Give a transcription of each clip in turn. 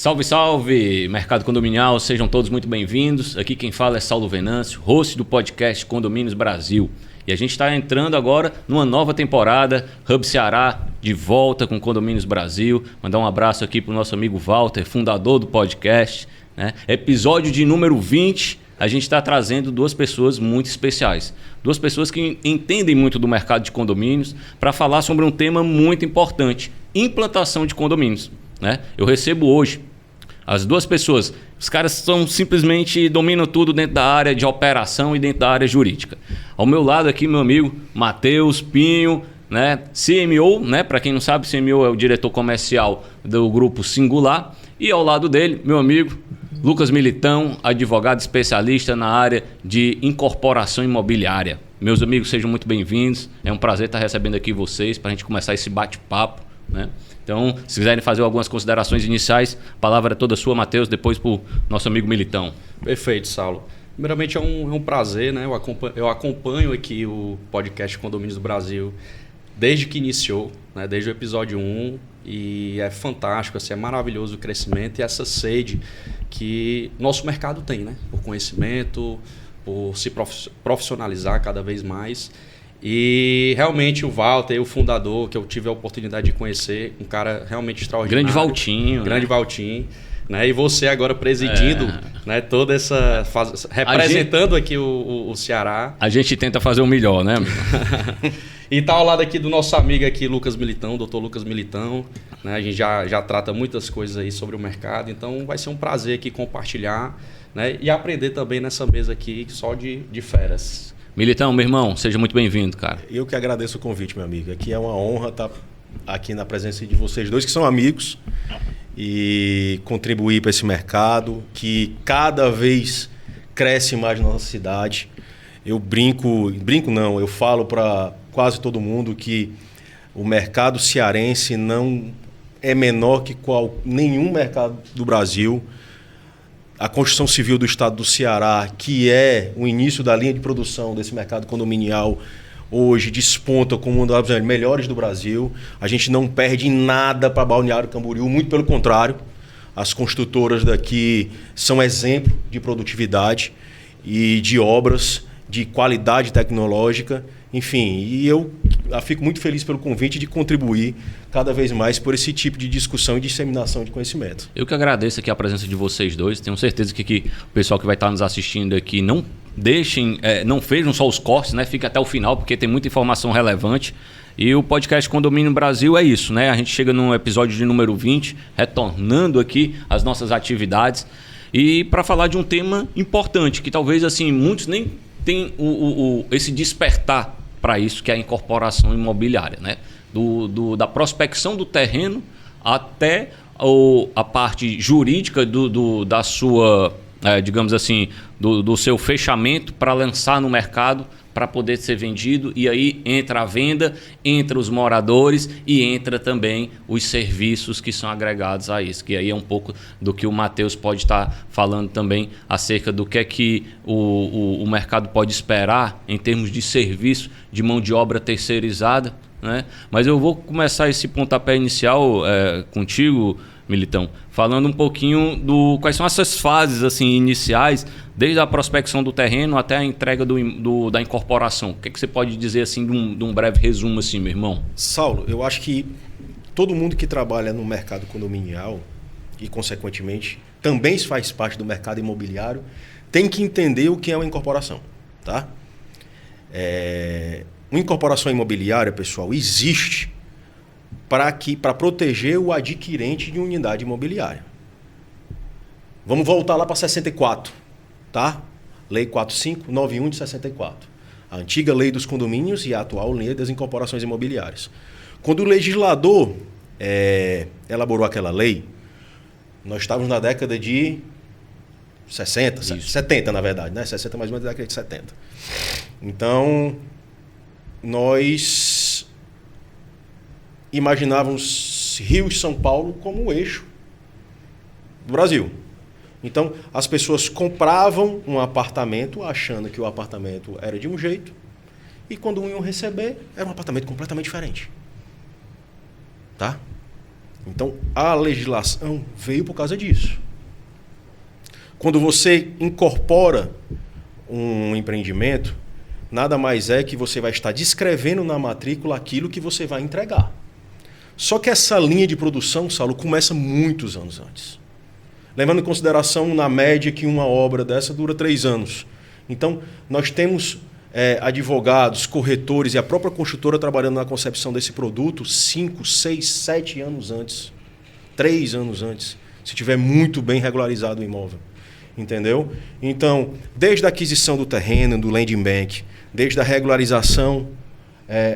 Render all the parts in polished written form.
Salve, salve, mercado condominial, sejam todos muito bem-vindos. Aqui quem fala é Saulo Venâncio, host do podcast Condomínios Brasil. E a gente está entrando agora numa nova temporada, Hub Ceará de volta com Condomínios Brasil. Mandar um abraço aqui para o nosso amigo Walter, fundador do podcast, né? Episódio de número 20, a gente está trazendo duas pessoas muito especiais. Duas pessoas que entendem muito do mercado de condomínios para falar sobre um tema muito importante, implantação de condomínios, né? Eu recebo hoje as duas pessoas, os caras são simplesmente dominam tudo dentro da área de operação e dentro da área jurídica. Ao meu lado aqui, meu amigo Matheus Pinho, né? CMO, né? Para quem não sabe, CMO é o diretor comercial do Grupo Singular. E ao lado dele, meu amigo Lucas Militão, advogado especialista na área de incorporação imobiliária. Meus amigos, sejam muito bem-vindos. É um prazer estar recebendo aqui vocês para a gente começar esse bate-papo, né? Então, se quiserem fazer algumas considerações iniciais, a palavra é toda sua, Matheus, depois para o nosso amigo Militão. Perfeito, Saulo. Primeiramente, é um prazer, né? Eu acompanho aqui o podcast Condomínios do Brasil desde que iniciou, né? Desde o episódio 1, e é fantástico, assim, é maravilhoso o crescimento e essa sede que nosso mercado tem, né? Por conhecimento, por se profissionalizar cada vez mais. E realmente o Walter, o fundador, que eu tive a oportunidade de conhecer, um cara realmente extraordinário. Grande Valtinho. Grande, né? Valtinho. Né? E você agora presidindo, né? Toda essa... representando aqui o Ceará. A gente tenta fazer o melhor, né, amigo? E tá ao lado aqui do nosso amigo aqui, Lucas Militão, doutor Lucas Militão. Né? A gente já trata muitas coisas aí sobre o mercado, então vai ser um prazer aqui compartilhar, né? E aprender também nessa mesa aqui só de feras. Militão, meu irmão, seja muito bem-vindo, cara. Eu que agradeço o convite, meu amigo. Aqui é uma honra estar aqui na presença de vocês dois, que são amigos, e contribuir para esse mercado que cada vez cresce mais na nossa cidade. Eu eu falo para quase todo mundo que o mercado cearense não é menor que nenhum mercado do Brasil. A Construção Civil do Estado do Ceará, que é o início da linha de produção desse mercado condominial, hoje desponta como uma das melhores do Brasil. A gente não perde nada para Balneário Camboriú, muito pelo contrário. As construtoras daqui são exemplo de produtividade e de obras, de qualidade tecnológica. Enfim, e eu fico muito feliz pelo convite de contribuir cada vez mais por esse tipo de discussão e disseminação de conhecimento. Eu que agradeço aqui a presença de vocês dois. Tenho certeza que o pessoal que vai estar nos assistindo aqui não vejam só os cortes, né? Fica até o final, porque tem muita informação relevante. E o podcast Condomínio Brasil é isso, né? A gente chega no episódio de número 20, retornando aqui as nossas atividades. E para falar de um tema importante, que talvez assim muitos nem tenham esse despertar para isso, que é a incorporação imobiliária, né? Da prospecção do terreno até a parte jurídica da sua, digamos assim, do seu fechamento para lançar no mercado para poder ser vendido. E aí entra a venda, entra os moradores e entra também os serviços que são agregados a isso. Que aí é um pouco do que o Matheus pode estar falando também acerca do que é que o mercado pode esperar em termos de serviço de mão de obra terceirizada, né? Mas eu vou começar esse pontapé inicial contigo, Militão, falando um pouquinho quais são essas fases assim, iniciais, desde a prospecção do terreno até a entrega da incorporação. O que é que você pode dizer assim, de um breve resumo, assim, meu irmão? Saulo, eu acho que todo mundo que trabalha no mercado condominial e, consequentemente, também faz parte do mercado imobiliário, tem que entender o que é uma incorporação. Tá? Uma incorporação imobiliária, pessoal, existe para proteger o adquirente de unidade imobiliária. Vamos voltar lá para 64, tá? Lei 4591 de 64. A antiga lei dos condomínios e a atual lei das incorporações imobiliárias. Quando o legislador elaborou aquela lei, nós estávamos na década de 60, isso. 70 na verdade, né? 60 mais ou menos da década de 70. Então, nós imaginávamos Rio e São Paulo como o eixo do Brasil. Então, as pessoas compravam um apartamento achando que o apartamento era de um jeito e quando iam receber, era um apartamento completamente diferente. Tá? Então, a legislação veio por causa disso. Quando você incorpora um empreendimento, nada mais é que você vai estar descrevendo na matrícula aquilo que você vai entregar. Só que essa linha de produção, Saulo, começa muitos anos antes. Levando em consideração, na média, que uma obra dessa dura 3 anos. Então, nós temos advogados, corretores e a própria construtora trabalhando na concepção desse produto 5, 6, 7 anos antes. 3 anos antes, se tiver muito bem regularizado o imóvel. Entendeu? Então, desde a aquisição do terreno, do land bank, desde a regularização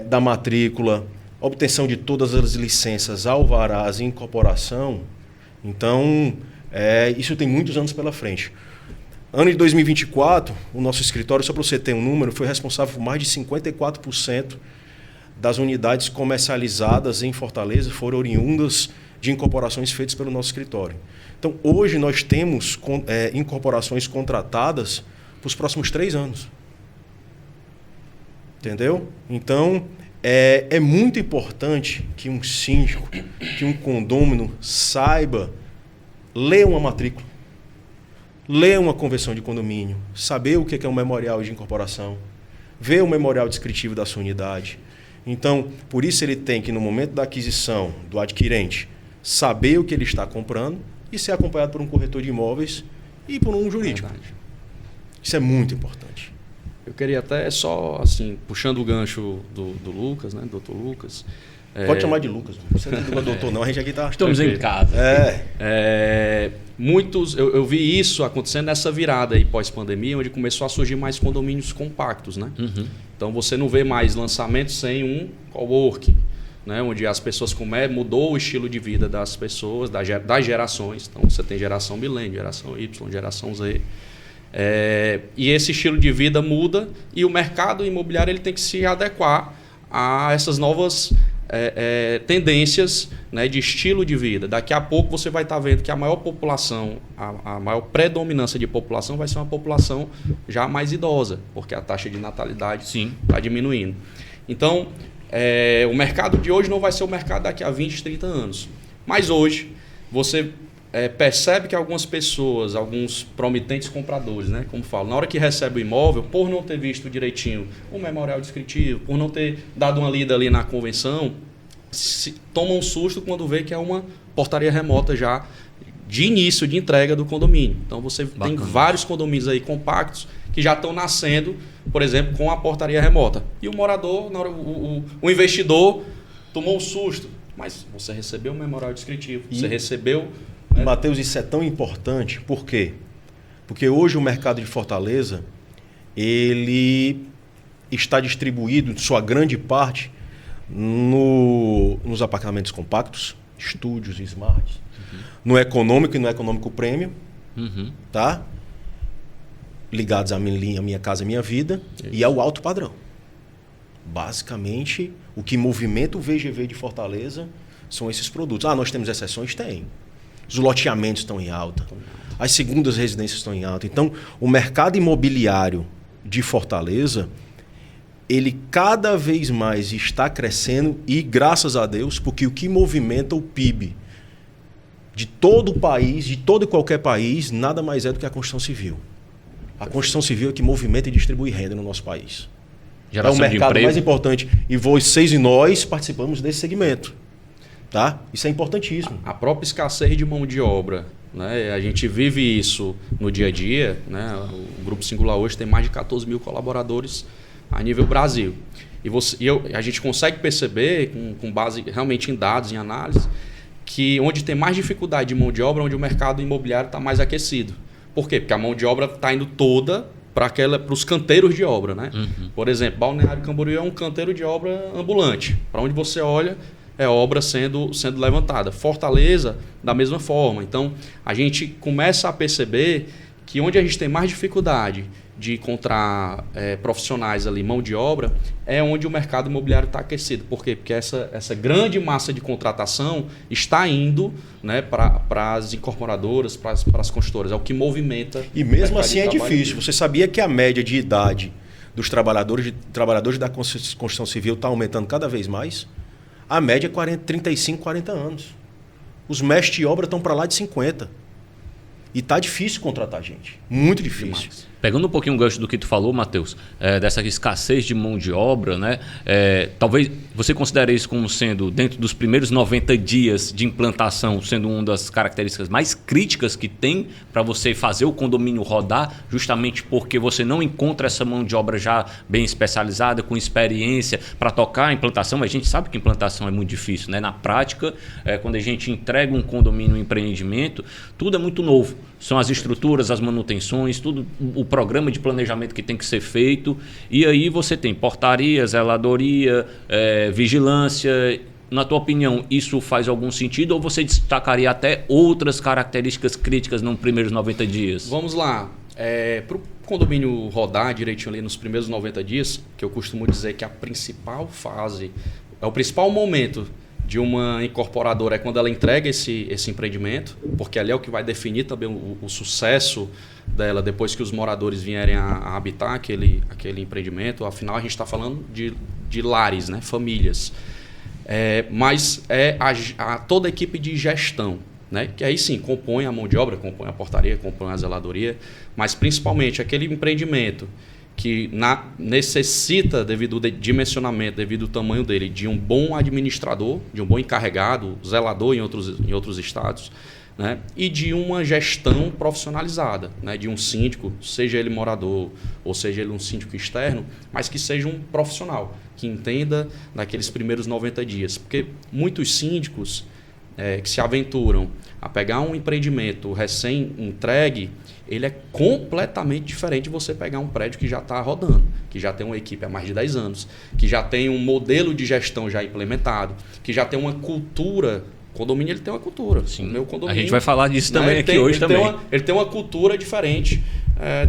da matrícula, obtenção de todas as licenças, alvarás e incorporação, então, isso tem muitos anos pela frente. Ano de 2024, o nosso escritório, só para você ter um número, foi responsável por mais de 54% das unidades comercializadas em Fortaleza foram oriundas de incorporações feitas pelo nosso escritório. Então, hoje nós temos incorporações contratadas para os próximos 3 anos. Entendeu? Então, é muito importante que um síndico, que um condômino saiba ler uma matrícula, ler uma convenção de condomínio, saber o que é um memorial de incorporação, ver o memorial descritivo da sua unidade. Então, por isso ele tem que, no momento da aquisição do adquirente, saber o que ele está comprando e ser acompanhado por um corretor de imóveis e por um jurídico. Verdade. Isso é muito importante. Eu queria até só, assim, puxando o gancho do Lucas, né, doutor Lucas. Pode chamar de Lucas. Você não é doutor, não. A gente aqui está... Estamos em casa. Muitos, eu vi isso acontecendo nessa virada aí pós-pandemia, onde começou a surgir mais condomínios compactos, né? Uhum. Então você não vê mais lançamentos sem um coworking, né? Onde as pessoas mudou o estilo de vida das pessoas, das gerações. Então você tem geração milênio, geração Y, geração Z. E esse estilo de vida muda e o mercado imobiliário ele tem que se adequar a essas novas tendências, né, de estilo de vida. Daqui a pouco você vai estar vendo que a maior população, a maior predominância de população vai ser uma população já mais idosa, porque a taxa de natalidade está diminuindo. Então, o mercado de hoje não vai ser o mercado daqui a 20, 30 anos. Mas hoje, você percebe que algumas pessoas, alguns promitentes compradores, né, como falo, na hora que recebe o imóvel, por não ter visto direitinho o memorial descritivo, por não ter dado uma lida ali na convenção, toma um susto quando vê que é uma portaria remota já de início de entrega do condomínio. Então você tem vários condomínios aí compactos que já estão nascendo, por exemplo, com a portaria remota. E o morador, na hora, o investidor tomou um susto, mas você recebeu o memorial descritivo, você recebeu... Matheus, isso é tão importante, por quê? Porque hoje o mercado de Fortaleza, ele está distribuído, sua grande parte, nos apartamentos compactos, estúdios, smarts, no econômico e no econômico premium, tá? Ligados à minha casa, minha vida, e ao alto padrão. Basicamente, o que movimenta o VGV de Fortaleza são esses produtos. Nós temos exceções? Tem. Os loteamentos estão em alta. As segundas residências estão em alta. Então, o mercado imobiliário de Fortaleza, ele cada vez mais está crescendo e, graças a Deus, porque o que movimenta o PIB de todo o país, de todo e qualquer país, nada mais é do que a construção civil. A construção civil é que movimenta e distribui renda no nosso país. Geração é o mercado de mais importante. E vocês e nós participamos desse segmento. Tá? Isso é importantíssimo. A própria escassez de mão de obra, né? A gente vive isso no dia a dia, né? O Grupo Singular hoje tem mais de 14 mil colaboradores a nível Brasil. A gente consegue perceber, com base realmente em dados, em análise, que onde tem mais dificuldade de mão de obra, onde o mercado imobiliário está mais aquecido. Por quê? Porque a mão de obra está indo toda para os canteiros de obra. Né? Por exemplo, Balneário Camboriú é um canteiro de obra ambulante. Para onde você olha, é obra sendo levantada. Fortaleza, da mesma forma. Então, a gente começa a perceber que onde a gente tem mais dificuldade de encontrar profissionais ali, mão de obra, é onde o mercado imobiliário está aquecido. Por quê? Porque essa grande massa de contratação está indo, né, para as incorporadoras, para as construtoras. É o que movimenta. E mesmo assim é difícil. Você sabia que a média de idade dos trabalhadores da construção civil está aumentando cada vez mais? A média é 35, 40 anos. Os mestres de obra estão para lá de 50. E tá difícil contratar gente. Muito difícil. Demais. Pegando um pouquinho o gancho do que tu falou, Matheus, dessa escassez de mão de obra, né? Talvez você considere isso como sendo, dentro dos primeiros 90 dias de implantação, sendo uma das características mais críticas que tem para você fazer o condomínio rodar, justamente porque você não encontra essa mão de obra já bem especializada, com experiência para tocar a implantação. A gente sabe que implantação é muito difícil, né? Na prática, quando a gente entrega um condomínio, um empreendimento, tudo é muito novo. São as estruturas, as manutenções, tudo, o programa de planejamento que tem que ser feito. E aí você tem portaria, zeladoria, vigilância. Na tua opinião, isso faz algum sentido ou você destacaria até outras características críticas nos primeiros 90 dias? Vamos lá. Para o condomínio rodar direitinho ali nos primeiros 90 dias, que eu costumo dizer que a principal fase, o principal momento de uma incorporadora é quando ela entrega esse empreendimento, porque ali é o que vai definir também o sucesso dela depois que os moradores vierem a habitar aquele empreendimento. Afinal, a gente está falando de lares, né? Famílias. Mas toda a equipe de gestão, né? Que aí sim compõe a mão de obra, compõe a portaria, compõe a zeladoria, mas principalmente aquele empreendimento que necessita, devido ao dimensionamento, devido ao tamanho dele, de um bom administrador, de um bom encarregado, zelador em outros estados, né? E de uma gestão profissionalizada, né? De um síndico, seja ele morador ou seja ele um síndico externo, mas que seja um profissional, que entenda naqueles primeiros 90 dias. Porque muitos síndicos que se aventuram a pegar um empreendimento recém-entregue, ele é completamente diferente de você pegar um prédio que já está rodando, que já tem uma equipe há mais de 10 anos, que já tem um modelo de gestão já implementado, que já tem uma cultura. O condomínio ele tem uma cultura. Sim. Meu condomínio, a gente vai falar disso também aqui hoje também. Ele tem uma cultura diferente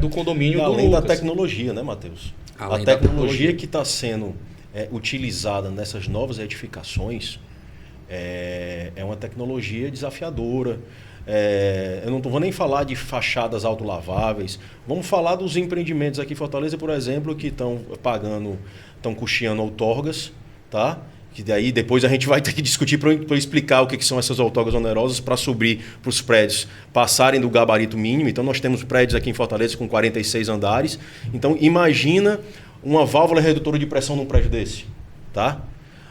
do condomínio do além Lucas. da tecnologia, né, Matheus? Além a da tecnologia que está sendo utilizada nessas novas edificações é uma tecnologia desafiadora. Eu não vou nem falar de fachadas autolaváveis. Vamos falar dos empreendimentos aqui em Fortaleza, por exemplo, que estão custeando outorgas, tá? Que daí depois a gente vai ter que discutir para explicar o que são essas outorgas onerosas para subir para os prédios passarem do gabarito mínimo. Então nós temos prédios aqui em Fortaleza com 46 andares. Então imagina uma válvula redutora de pressão num prédio desse, tá?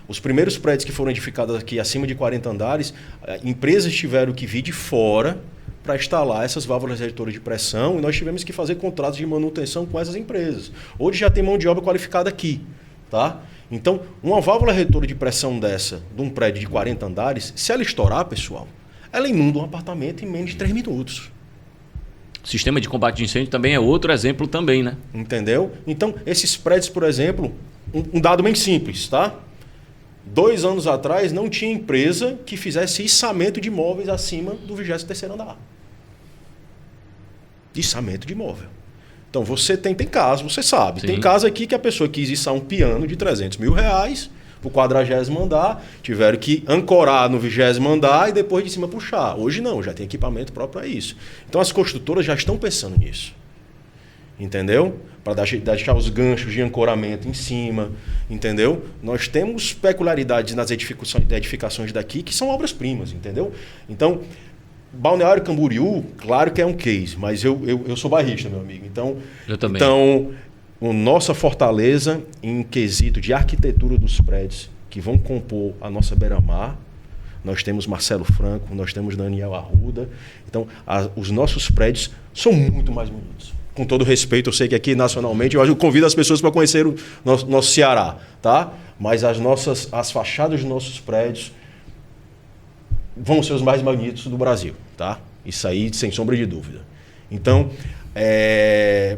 Os primeiros prédios que foram edificados aqui acima de 40 andares, empresas tiveram que vir de fora para instalar essas válvulas redutoras de pressão e nós tivemos que fazer contratos de manutenção com essas empresas. Hoje já tem mão de obra qualificada aqui, tá? Então, uma válvula redutora de pressão dessa, de um prédio de 40 andares, se ela estourar, pessoal, ela inunda um apartamento em menos de 3 minutos. O sistema de combate de incêndio também é outro exemplo também, né? Entendeu? Então, esses prédios, por exemplo, um dado bem simples, tá? 2 anos atrás não tinha empresa que fizesse içamento de imóveis acima do 23º andar. Içamento de imóvel. Então você tem caso, você sabe. Sim. Tem caso aqui que a pessoa quis içar um piano de R$300 mil para o 40º andar, tiveram que ancorar no 20º andar e depois de cima puxar. Hoje não, já tem equipamento próprio para isso. Então as construtoras já estão pensando nisso. Entendeu? Para deixar os ganchos de ancoramento em cima, entendeu? Nós temos peculiaridades nas edificações daqui que são obras-primas, entendeu? Então, Balneário Camboriú, claro que é um case, mas eu sou bairrista, meu amigo. Então, eu também. Então, nossa fortaleza em quesito de arquitetura dos prédios que vão compor a nossa beira-mar, nós temos Marcelo Franco, nós temos Daniel Arruda. Então, os nossos prédios são muito mais bonitos. Com todo respeito, eu sei que aqui nacionalmente, eu convido as pessoas para conhecer o nosso Ceará, tá? Mas as fachadas dos nossos prédios vão ser os mais bonitos do Brasil, tá? Isso aí, sem sombra de dúvida. Então,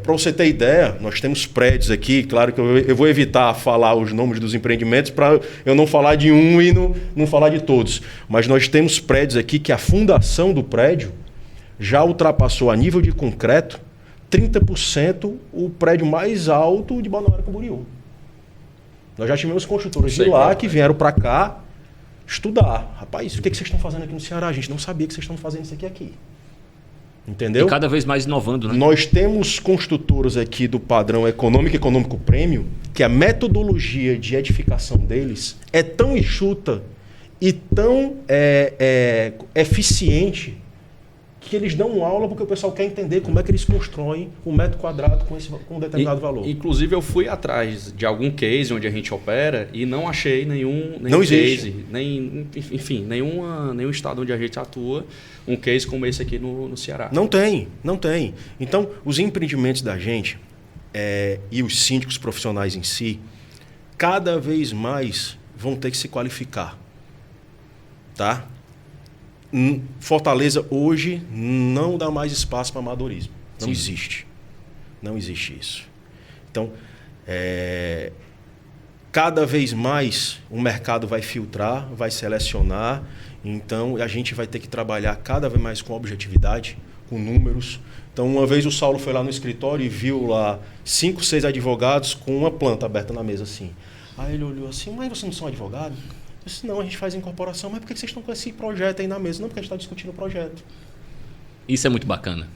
para você ter ideia, nós temos prédios aqui, claro que eu vou evitar falar os nomes dos empreendimentos para eu não falar de um e não falar de todos. Mas nós temos prédios aqui que a fundação do prédio já ultrapassou a nível de concreto 30% o prédio mais alto de Balneário Camboriú. Nós já tivemos construtores de lá que vieram para cá estudar. Rapaz, o que vocês estão fazendo aqui no Ceará? A gente não sabia que vocês estão fazendo isso aqui. Entendeu? E cada vez mais inovando, né? Nós temos construtoras aqui do padrão econômico premium, que a metodologia de edificação deles é tão enxuta e tão eficiente que eles dão aula porque o pessoal quer entender como é que eles constroem um metro quadrado com um determinado valor. Inclusive, eu fui atrás de algum case onde a gente opera e não achei nenhum não case, existe. Nenhum estado onde a gente atua, um case como esse aqui no Ceará. Não tem. Então, os empreendimentos da gente e os síndicos profissionais em si, cada vez mais vão ter que se qualificar. Tá? Fortaleza hoje não dá mais espaço para amadorismo. Não Sim. existe. Não existe isso. Então, cada vez mais o mercado vai filtrar, vai selecionar. Então, a gente vai ter que trabalhar cada vez mais com objetividade, com números. Então, uma vez o Saulo foi lá no escritório e viu lá 5, 6 advogados com uma planta aberta na mesa assim. Aí ele olhou assim, mas vocês não são advogados? Eu disse, não, a gente faz incorporação, mas por que vocês estão com esse projeto aí na mesa? Não, porque a gente está discutindo o projeto. Isso é muito bacana.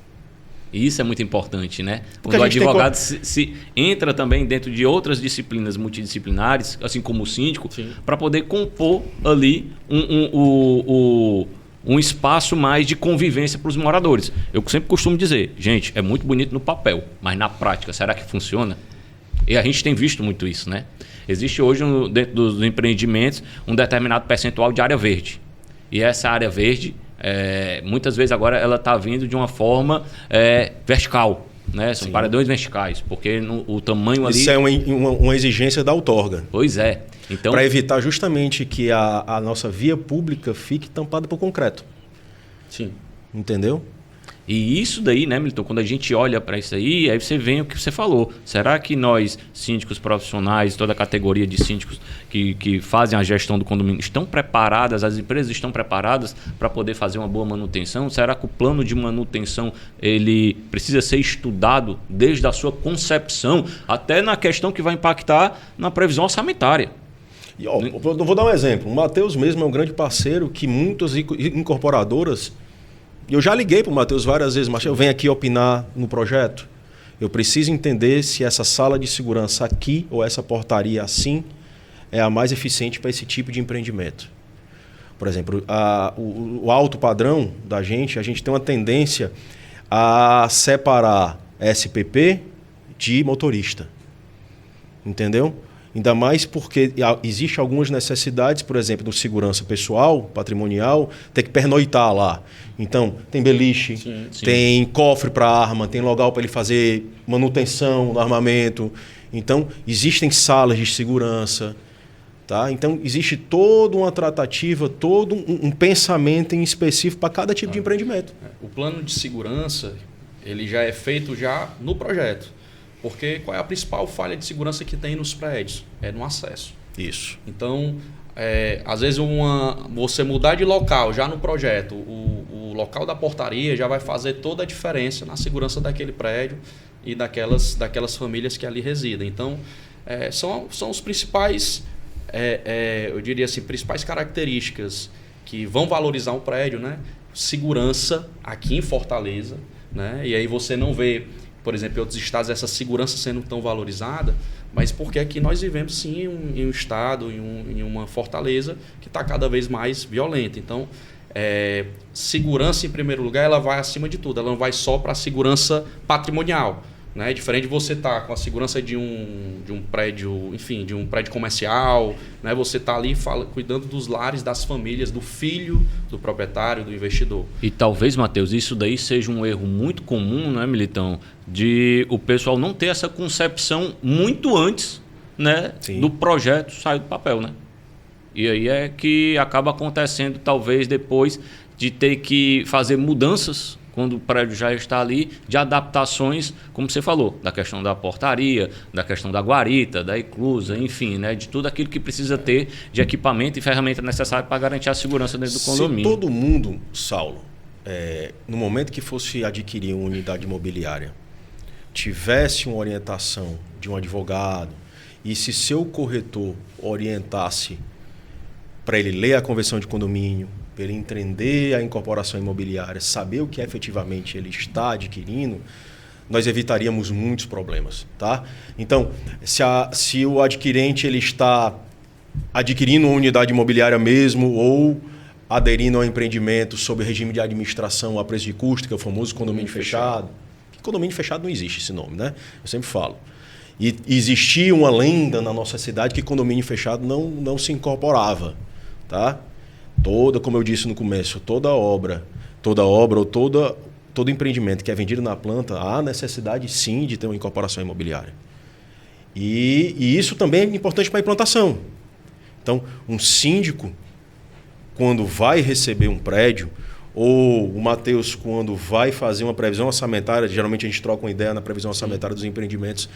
E isso é muito importante, né? Porque Quando o a gente tem advogado se entra também dentro de outras disciplinas multidisciplinares, assim como o síndico, para poder compor ali um espaço mais de convivência para os moradores. Eu sempre costumo dizer, gente, é muito bonito no papel, mas na prática, será que funciona? E a gente tem visto muito isso, né? Existe hoje, dentro dos empreendimentos, um determinado percentual de área verde. E essa área verde, muitas vezes agora, ela está vindo de uma forma vertical. Né? São paredões verticais, porque o tamanho ali... Isso é uma exigência da outorga. Pois é. Então, para evitar justamente que a nossa via pública fique tampada por concreto. Sim. Entendeu? E isso daí, né, Milton, quando a gente olha para isso aí você vê o que você falou. Será que nós, síndicos profissionais, toda a categoria de síndicos que fazem a gestão do condomínio, estão preparadas, as empresas estão preparadas para poder fazer uma boa manutenção? Será que o plano de manutenção ele precisa ser estudado desde a sua concepção, até na questão que vai impactar na previsão orçamentária? E, ó, eu vou dar um exemplo. O Matheus mesmo é um grande parceiro que muitas incorporadoras... Eu já liguei para o Matheus várias vezes, mas eu venho aqui opinar no projeto. Eu preciso entender se essa sala de segurança aqui ou essa portaria assim é a mais eficiente para esse tipo de empreendimento. Por exemplo, o alto padrão da gente, a gente tem uma tendência a separar SPP de motorista. Entendeu? Ainda mais porque existem algumas necessidades, por exemplo, no segurança pessoal, patrimonial, ter que pernoitar lá. Então, tem beliche, Sim. tem cofre para arma, tem local para ele fazer manutenção no armamento. Então, existem salas de segurança. Tá? Então, existe toda uma tratativa, todo um pensamento em específico para cada tipo de empreendimento. O plano de segurança ele já é feito já no projeto. Porque qual é a principal falha de segurança que tem nos prédios? É no acesso. Isso. Então, às vezes você mudar de local já no projeto, o local da portaria já vai fazer toda a diferença na segurança daquele prédio e daquelas famílias que ali residem. Então, são os principais, eu diria assim, principais características que vão valorizar um prédio, né? Segurança aqui em Fortaleza, né? E aí você não vê, por exemplo, em outros estados, essa segurança sendo tão valorizada, mas porque aqui nós vivemos, sim, em um estado, em uma Fortaleza que está cada vez mais violenta. Então, segurança, em primeiro lugar, ela vai acima de tudo. Ela não vai só para a segurança patrimonial. Né? Diferente de você estar com a segurança de um prédio, enfim, de um prédio comercial, né? Você está ali cuidando dos lares, das famílias, do filho, do proprietário, do investidor. E talvez, Matheus, isso daí seja um erro muito comum, não é, Militão? De o pessoal não ter essa concepção muito antes, né, do projeto sair do papel, né? E aí é que acaba acontecendo, talvez, depois de ter que fazer mudanças quando o prédio já está ali, de adaptações, como você falou, da questão da portaria, da questão da guarita, da eclusa, enfim, né, de tudo aquilo que precisa ter de equipamento e ferramenta necessária para garantir a segurança dentro do condomínio. Se todo mundo, Saulo, no momento que fosse adquirir uma unidade imobiliária, tivesse uma orientação de um advogado, e se seu corretor orientasse para ele ler a convenção de condomínio, para ele entender a incorporação imobiliária, saber o que efetivamente ele está adquirindo, nós evitaríamos muitos problemas. Tá? Então, se o adquirente ele está adquirindo uma unidade imobiliária mesmo ou aderindo ao empreendimento sob regime de administração a preço de custo, que é o famoso condomínio fechado. Condomínio fechado não existe esse nome, né? Eu sempre falo. E existia uma lenda na nossa cidade que condomínio fechado não se incorporava, tá? Como eu disse no começo, toda obra ou todo empreendimento que é vendido na planta, há necessidade sim de ter uma incorporação imobiliária. E isso também é importante para a implantação. Então, um síndico, quando vai receber um prédio, ou o Matheus, quando vai fazer uma previsão orçamentária, geralmente a gente troca uma ideia na previsão orçamentária dos empreendimentos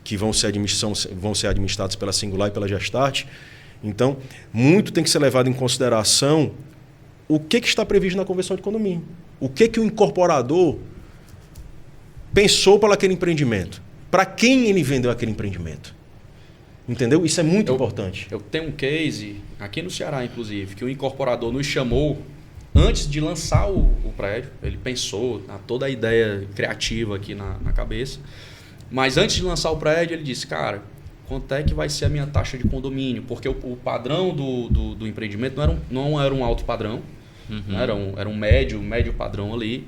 que vão ser administrados pela Singular e pela Gestart. Então, muito tem que ser levado em consideração o que está previsto na convenção de condomínio. O que o incorporador pensou para aquele empreendimento. Para quem ele vendeu aquele empreendimento. Entendeu? Isso é muito importante. Eu tenho um case, aqui no Ceará, inclusive, que o incorporador nos chamou antes de lançar o prédio. Ele pensou toda a ideia criativa aqui na cabeça. Mas antes de lançar o prédio, ele disse, cara, quanto é que vai ser a minha taxa de condomínio? Porque o padrão do empreendimento não era um alto padrão, era um médio padrão ali.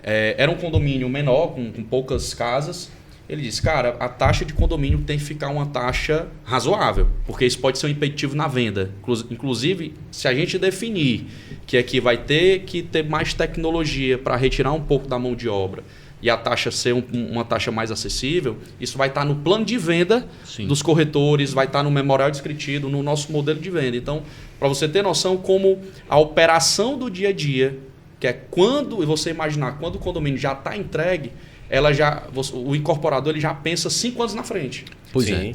Era um condomínio menor, com poucas casas. Ele disse, cara, a taxa de condomínio tem que ficar uma taxa razoável, porque isso pode ser um impeditivo na venda. Inclusive, se a gente definir que aqui vai ter que ter mais tecnologia para retirar um pouco da mão de obra e a taxa ser uma taxa mais acessível, isso vai estar no plano de venda dos corretores, vai estar no memorial descritivo, no nosso modelo de venda. Então, para você ter noção como a operação do dia a dia, que é quando você imaginar, quando o condomínio já está entregue, o incorporador ele já pensa 5 anos na frente. Pois é.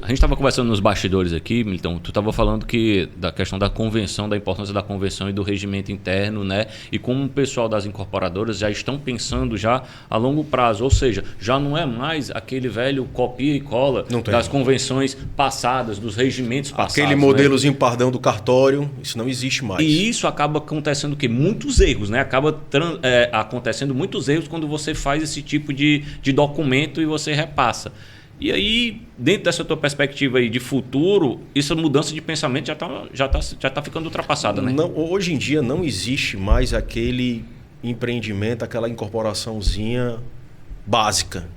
A gente estava conversando nos bastidores aqui, Milton, tu estava falando da questão da convenção, da importância da convenção e do regimento interno, né? E como o pessoal das incorporadoras já estão pensando já a longo prazo, ou seja, já não é mais aquele velho copia e cola das convenções passadas, dos regimentos passados. Aquele modelozinho pardão do cartório, isso não existe mais. E isso acaba acontecendo o quê? Muitos erros, né? Acaba acontecendo muitos erros quando você faz esse tipo de documento e você repassa. E aí, dentro dessa tua perspectiva aí de futuro, essa mudança de pensamento já tá ficando ultrapassada, né? Não, hoje em dia não existe mais aquele empreendimento, aquela incorporaçãozinha básica.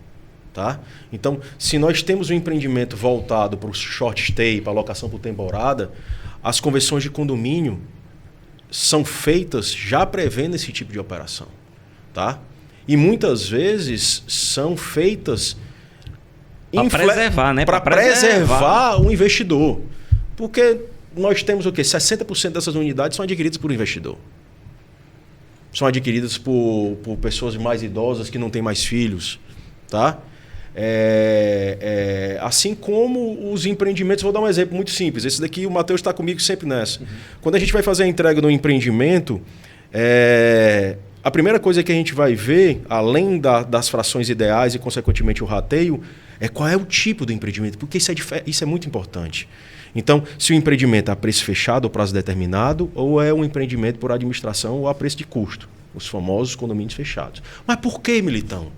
Tá? Então, se nós temos um empreendimento voltado para o short stay, para alocação por temporada, as convenções de condomínio são feitas já prevendo esse tipo de operação. Tá? E muitas vezes são feitas para preservar, né? Para preservar o investidor. Porque nós temos o quê? 60% dessas unidades são adquiridas por investidor. São adquiridas por pessoas mais idosas que não têm mais filhos. Tá? Assim como os empreendimentos, vou dar um exemplo muito simples. Esse daqui, o Matheus está comigo sempre nessa. Quando a gente vai fazer a entrega do empreendimento, a primeira coisa que a gente vai ver, além das frações ideais e, consequentemente, o rateio, é qual é o tipo do empreendimento, porque isso é muito importante. Então, se o empreendimento é a preço fechado ou prazo determinado, ou é um empreendimento por administração ou a preço de custo, os famosos condomínios fechados. Mas por que, Militão?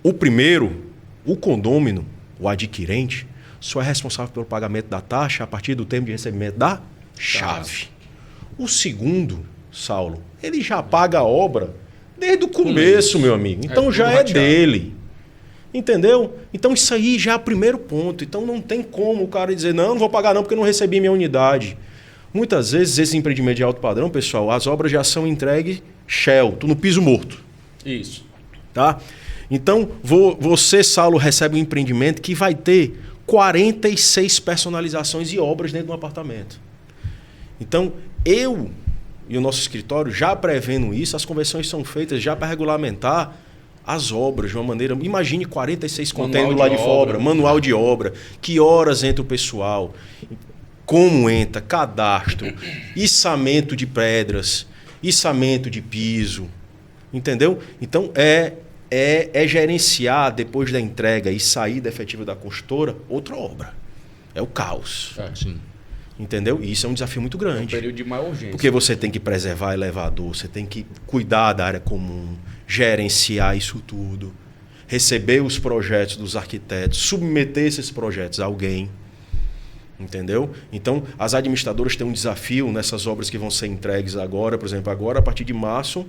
O condômino, o adquirente, só é responsável pelo pagamento da taxa a partir do termo de recebimento da chave. O segundo, Saulo, ele já paga a obra desde o começo, meu amigo. Então já é dele. Entendeu? Então isso aí já é o primeiro ponto. Então não tem como o cara dizer, não vou pagar não porque eu não recebi minha unidade. Muitas vezes esse empreendimento de alto padrão, pessoal, as obras já são entregues no piso morto. Isso. Tá? Então você, Saulo, recebe um empreendimento que vai ter 46 personalizações e obras dentro de um apartamento. Então eu e o nosso escritório, já prevendo isso, as convenções são feitas já para regulamentar as obras de uma maneira... Imagine 46 contêineres lá de fora, manual de obra, que horas entra o pessoal, como entra, cadastro, içamento de pedras, içamento de piso, entendeu? Então, é gerenciar, depois da entrega e saída efetiva da construtora, outra obra. É o caos. Sim. Entendeu? E isso é um desafio muito grande. É um período de maior urgência. Porque você tem que preservar elevador, você tem que cuidar da área comum, gerenciar isso tudo, receber os projetos dos arquitetos, submeter esses projetos a alguém. Entendeu? Então, as administradoras têm um desafio nessas obras que vão ser entregues agora. Por exemplo, agora, a partir de março,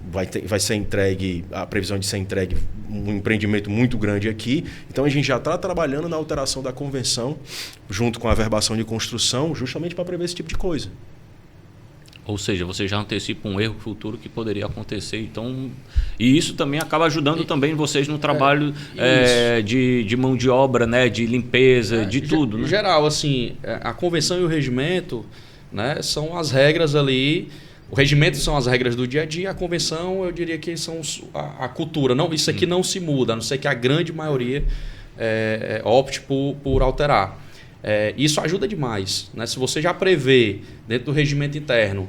vai ser entregue, a previsão de ser entregue um empreendimento muito grande aqui. Então, a gente já está trabalhando na alteração da convenção, junto com a averbação de construção, justamente para prever esse tipo de coisa. Ou seja, você já antecipa um erro futuro que poderia acontecer. Então, e isso também acaba ajudando também vocês no trabalho de mão de obra, né? De limpeza, de tudo. Em né? geral, assim, a convenção e o regimento, né, são as regras ali. O regimento são as regras do dia a dia, a convenção, eu diria que são a cultura. Não, isso aqui não se muda, a não ser que a grande maioria opte por alterar. Isso ajuda demais. Né? Se você já prevê, dentro do regimento interno,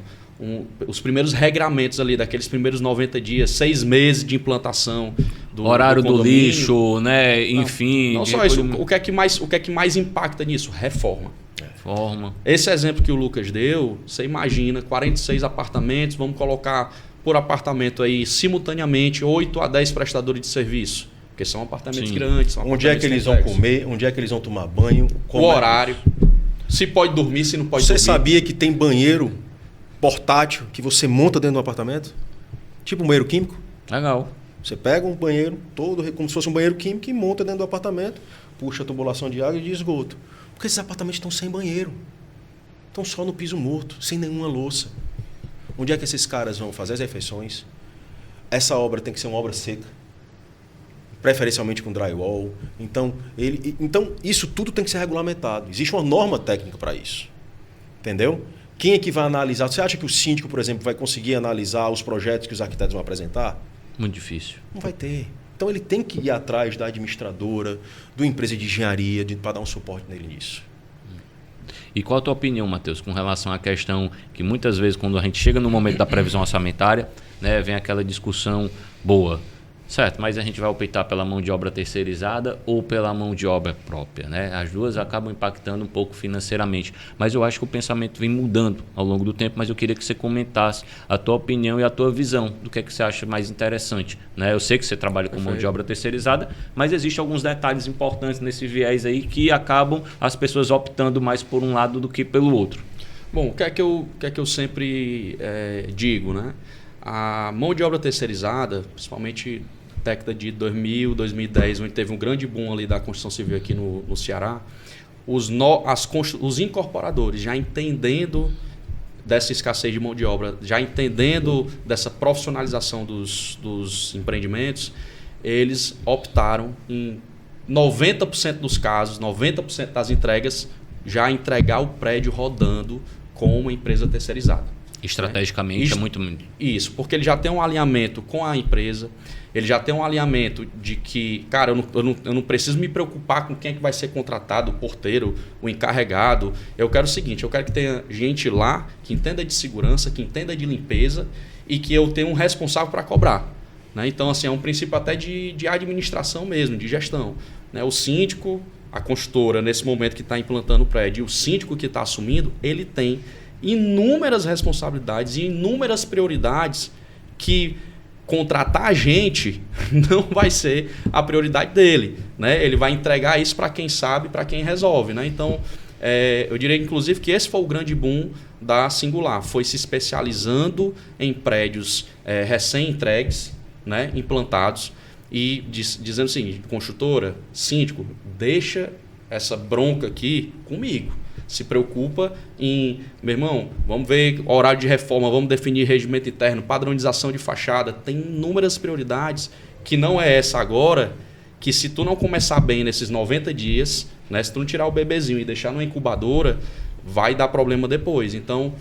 os primeiros regramentos ali, daqueles primeiros 90 dias, 6 meses de implantação do horário do do lixo, né? Enfim. Não só isso. O que é que mais impacta nisso? Reforma. Forma. Esse exemplo que o Lucas deu, você imagina, 46 apartamentos, vamos colocar por apartamento aí, simultaneamente, 8 a 10 prestadores de serviço. Porque são apartamentos grandes. São Onde é que eles vão comer? Onde é que eles vão tomar banho? O horário. Se pode dormir, se não pode dormir. Você sabia que tem banheiro portátil que você monta dentro do apartamento? Tipo um banheiro químico? Legal. Você pega um banheiro todo, como se fosse um banheiro químico, e monta dentro do apartamento, puxa a tubulação de água e de esgoto. Porque esses apartamentos estão sem banheiro. Estão só no piso morto, sem nenhuma louça. Onde é que esses caras vão fazer as refeições? Essa obra tem que ser uma obra seca, preferencialmente com drywall. Então, isso tudo tem que ser regulamentado. Existe uma norma técnica para isso. Entendeu? Quem é que vai analisar? Você acha que o síndico, por exemplo, vai conseguir analisar os projetos que os arquitetos vão apresentar? Muito difícil. Não vai ter. Então, ele tem que ir atrás da administradora, da empresa de engenharia, para dar um suporte nele nisso. E qual a tua opinião, Matheus, com relação à questão que muitas vezes, quando a gente chega no momento da previsão orçamentária, né, vem aquela discussão boa. Certo, mas a gente vai optar pela mão de obra terceirizada ou pela mão de obra própria, né? As duas acabam impactando um pouco financeiramente, mas eu acho que o pensamento vem mudando ao longo do tempo, mas eu queria que você comentasse a tua opinião e a tua visão do que é que você acha mais interessante, né? Eu sei que você trabalha com mão de obra terceirizada, mas existem alguns detalhes importantes nesse viés aí que acabam as pessoas optando mais por um lado do que pelo outro. Bom, o que é que eu sempre digo, né? A mão de obra terceirizada, principalmente década de 2000, 2010, onde teve um grande boom ali da construção civil aqui no Ceará, os incorporadores já entendendo dessa escassez de mão de obra, já entendendo dessa profissionalização dos empreendimentos, eles optaram em 90% dos casos, 90% das entregas, já entregar o prédio rodando com uma empresa terceirizada. Estrategicamente é muito... Isso, porque ele já tem um alinhamento com a empresa, ele já tem um alinhamento de que, cara, eu não preciso me preocupar com quem é que vai ser contratado, o porteiro, o encarregado. Eu quero o seguinte, eu quero que tenha gente lá que entenda de segurança, que entenda de limpeza e que eu tenha um responsável para cobrar. Né? Então, assim, é um princípio até de administração mesmo, de gestão. Né? O síndico, a construtora, nesse momento que está implantando o prédio, o síndico que está assumindo, ele tem inúmeras responsabilidades e inúmeras prioridades que contratar a gente não vai ser a prioridade dele. Né? Ele vai entregar isso para quem sabe, para quem resolve. Né? Então, eu diria, inclusive, que esse foi o grande boom da Singular. Foi se especializando em prédios recém-entregues, né? Implantados, e dizendo o seguinte, construtora, síndico, deixa essa bronca aqui comigo. Se preocupa em, meu irmão, vamos ver horário de reforma, vamos definir regimento interno, padronização de fachada, tem inúmeras prioridades que não é essa agora, que se tu não começar bem nesses 90 dias, né, se tu não tirar o bebezinho e deixar numa incubadora, vai dar problema depois. Então,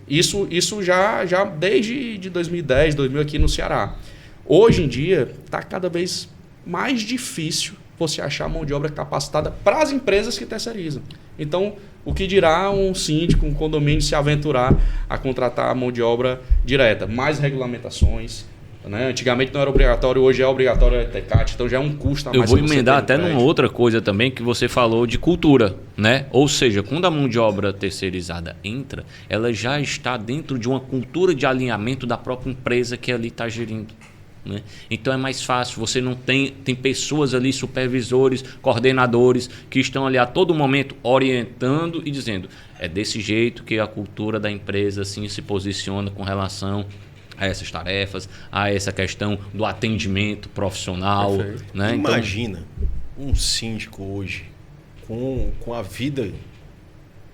isso já desde de 2010, 2000 aqui no Ceará. Hoje em dia, está cada vez mais difícil você achar mão de obra capacitada para as empresas que terceirizam. Então, o que dirá um síndico, um condomínio se aventurar a contratar a mão de obra direta? Mais regulamentações. Né? Antigamente não era obrigatório, hoje é obrigatório a ETCAT, então já é um custo a mais. Eu vou emendar até numa outra coisa também que você falou de cultura, né? Ou seja, quando a mão de obra terceirizada entra, ela já está dentro de uma cultura de alinhamento da própria empresa que ali está gerindo. né? Então é mais fácil, você não tem pessoas ali, supervisores, coordenadores, que estão ali a todo momento orientando e dizendo, é desse jeito que a cultura da empresa assim se posiciona com relação a essas tarefas, a essa questão do atendimento profissional. Né? Imagina um síndico hoje, com a vida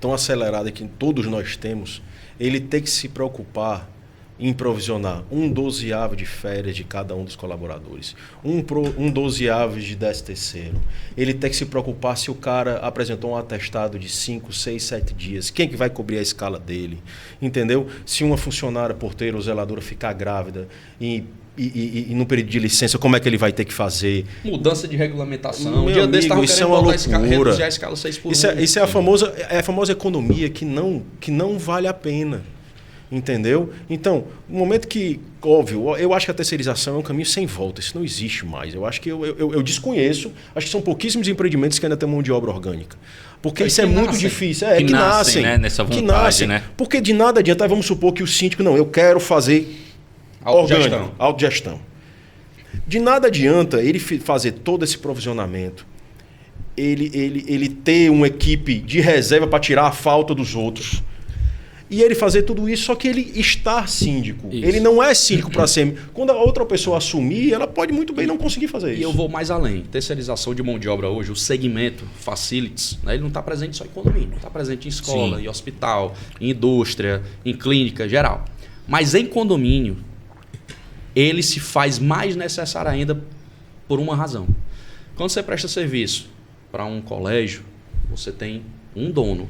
tão acelerada que todos nós temos, ele tem que se preocupar em provisionar um 12avo de férias de cada um dos colaboradores, um 12avo de 13º. Ele tem que se preocupar se o cara apresentou um atestado de 5, 6, 7 dias. Quem que vai cobrir a escala dele? Entendeu? Se uma funcionária, porteira ou zeladora ficar grávida e no período de licença, como é que ele vai ter que fazer? Mudança de regulamentação. Meu amigo, isso é uma loucura. Reduzir a escala 6 por 1. Isso é a famosa economia que não vale a pena. Entendeu? Então, no momento que, óbvio, eu acho que a terceirização é um caminho sem volta, isso não existe mais. Eu acho que eu desconheço, acho que são pouquíssimos empreendimentos que ainda têm mão de obra orgânica. Porque isso é muito difícil. Que nascem, né? Nessa vontade, que nascem, né? Porque de nada adianta, vamos supor que o síndico, não, eu quero fazer autogestão. De nada adianta ele fazer todo esse provisionamento, ele ter uma equipe de reserva para tirar a falta dos outros. E ele fazer tudo isso, só que ele está síndico. Isso. Ele não é síndico para ser. Quando a outra pessoa assumir, ela pode muito bem não conseguir fazer isso. E eu vou mais além. Terceirização de mão de obra hoje, o segmento facilities, né, ele não está presente só em condomínio, está presente em escola, em hospital, em indústria, em clínica, geral. Mas em condomínio, ele se faz mais necessário ainda por uma razão. Quando você presta serviço para um colégio, você tem um dono.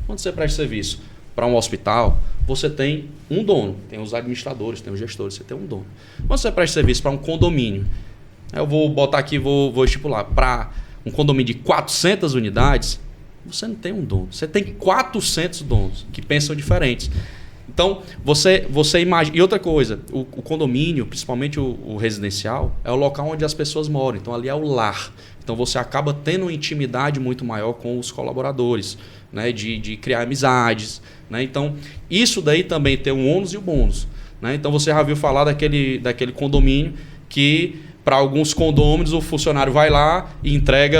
Quando você presta serviço para um hospital, você tem um dono. Tem os administradores, tem os gestores, você tem um dono. Quando você presta serviço para um condomínio, eu vou botar aqui, vou estipular, para um condomínio de 400 unidades, você não tem um dono. Você tem 400 donos que pensam diferentes. Então, você imagina... E outra coisa, o condomínio, principalmente o residencial, é o local onde as pessoas moram. Então, ali é o lar. Então, você acaba tendo uma intimidade muito maior com os colaboradores, né? De criar amizades. Né? Então, isso daí também tem um ônus e o bônus. Né? Então, você já viu falar daquele condomínio que, para alguns condôminos, o funcionário vai lá e entrega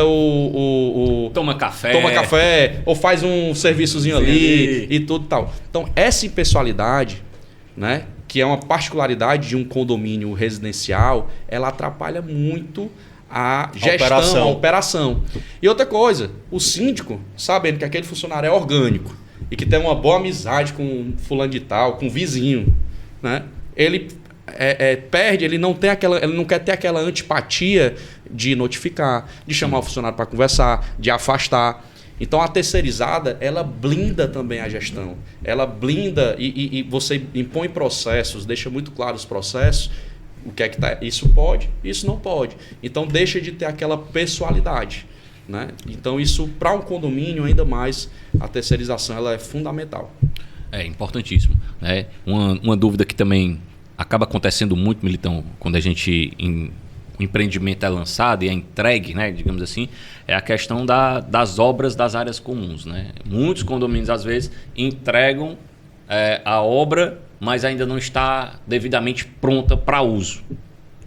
Toma café, ou faz um serviçozinho ali e tudo tal. Então, essa impessoalidade, né, que é uma particularidade de um condomínio residencial, ela atrapalha muito a gestão, a operação. E outra coisa, o síndico, sabendo que aquele funcionário é orgânico e que tem uma boa amizade com fulano de tal, com o vizinho, né, ele perde, ele não quer ter aquela antipatia de notificar, de chamar o funcionário para conversar, de afastar. Então a terceirizada, ela blinda também a gestão. Ela blinda e você impõe processos, deixa muito claro os processos, o que é que tá, isso pode, isso não pode. Então deixa de ter aquela pessoalidade. Né? Então isso, para um condomínio, ainda mais, a terceirização ela é fundamental. É importantíssimo. Né? Uma dúvida que também acaba acontecendo muito, Militão, quando a gente o empreendimento é lançado e é entregue, né, digamos assim, é a questão das obras das áreas comuns. Né? Muitos condomínios, às vezes, entregam a obra, mas ainda não está devidamente pronta para uso.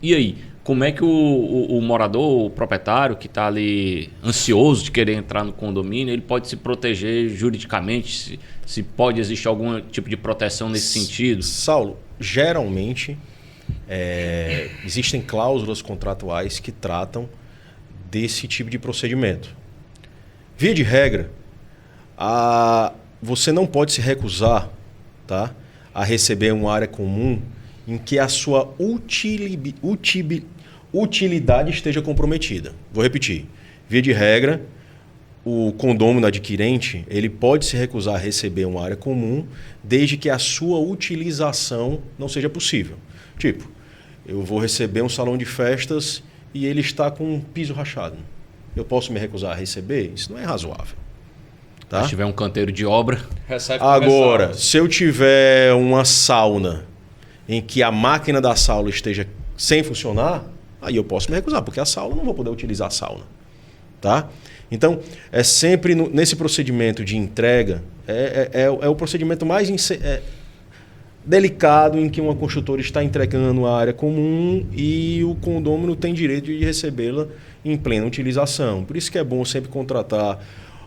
E aí, como é que o morador, o proprietário que está ali ansioso de querer entrar no condomínio, ele pode se proteger juridicamente? Se pode existir algum tipo de proteção nesse sentido? Saulo, geralmente existem cláusulas contratuais que tratam desse tipo de procedimento. Via de regra, você não pode se recusar, tá, a receber uma área comum em que a sua utilidade esteja comprometida. Vou repetir. Via de regra, o condômino adquirente, ele pode se recusar a receber uma área comum desde que a sua utilização não seja possível. Tipo, eu vou receber um salão de festas e ele está com um piso rachado. Eu posso me recusar a receber? Isso não é razoável. Tá? Se tiver um canteiro de obra... Agora, se eu tiver uma sauna em que a máquina da sauna esteja sem funcionar, aí eu posso me recusar, porque a sauna eu não vou poder utilizar a sauna. Tá? Então, é sempre nesse procedimento de entrega, é o procedimento delicado em que uma construtora está entregando a área comum e o condômino tem direito de recebê-la em plena utilização. Por isso que é bom sempre contratar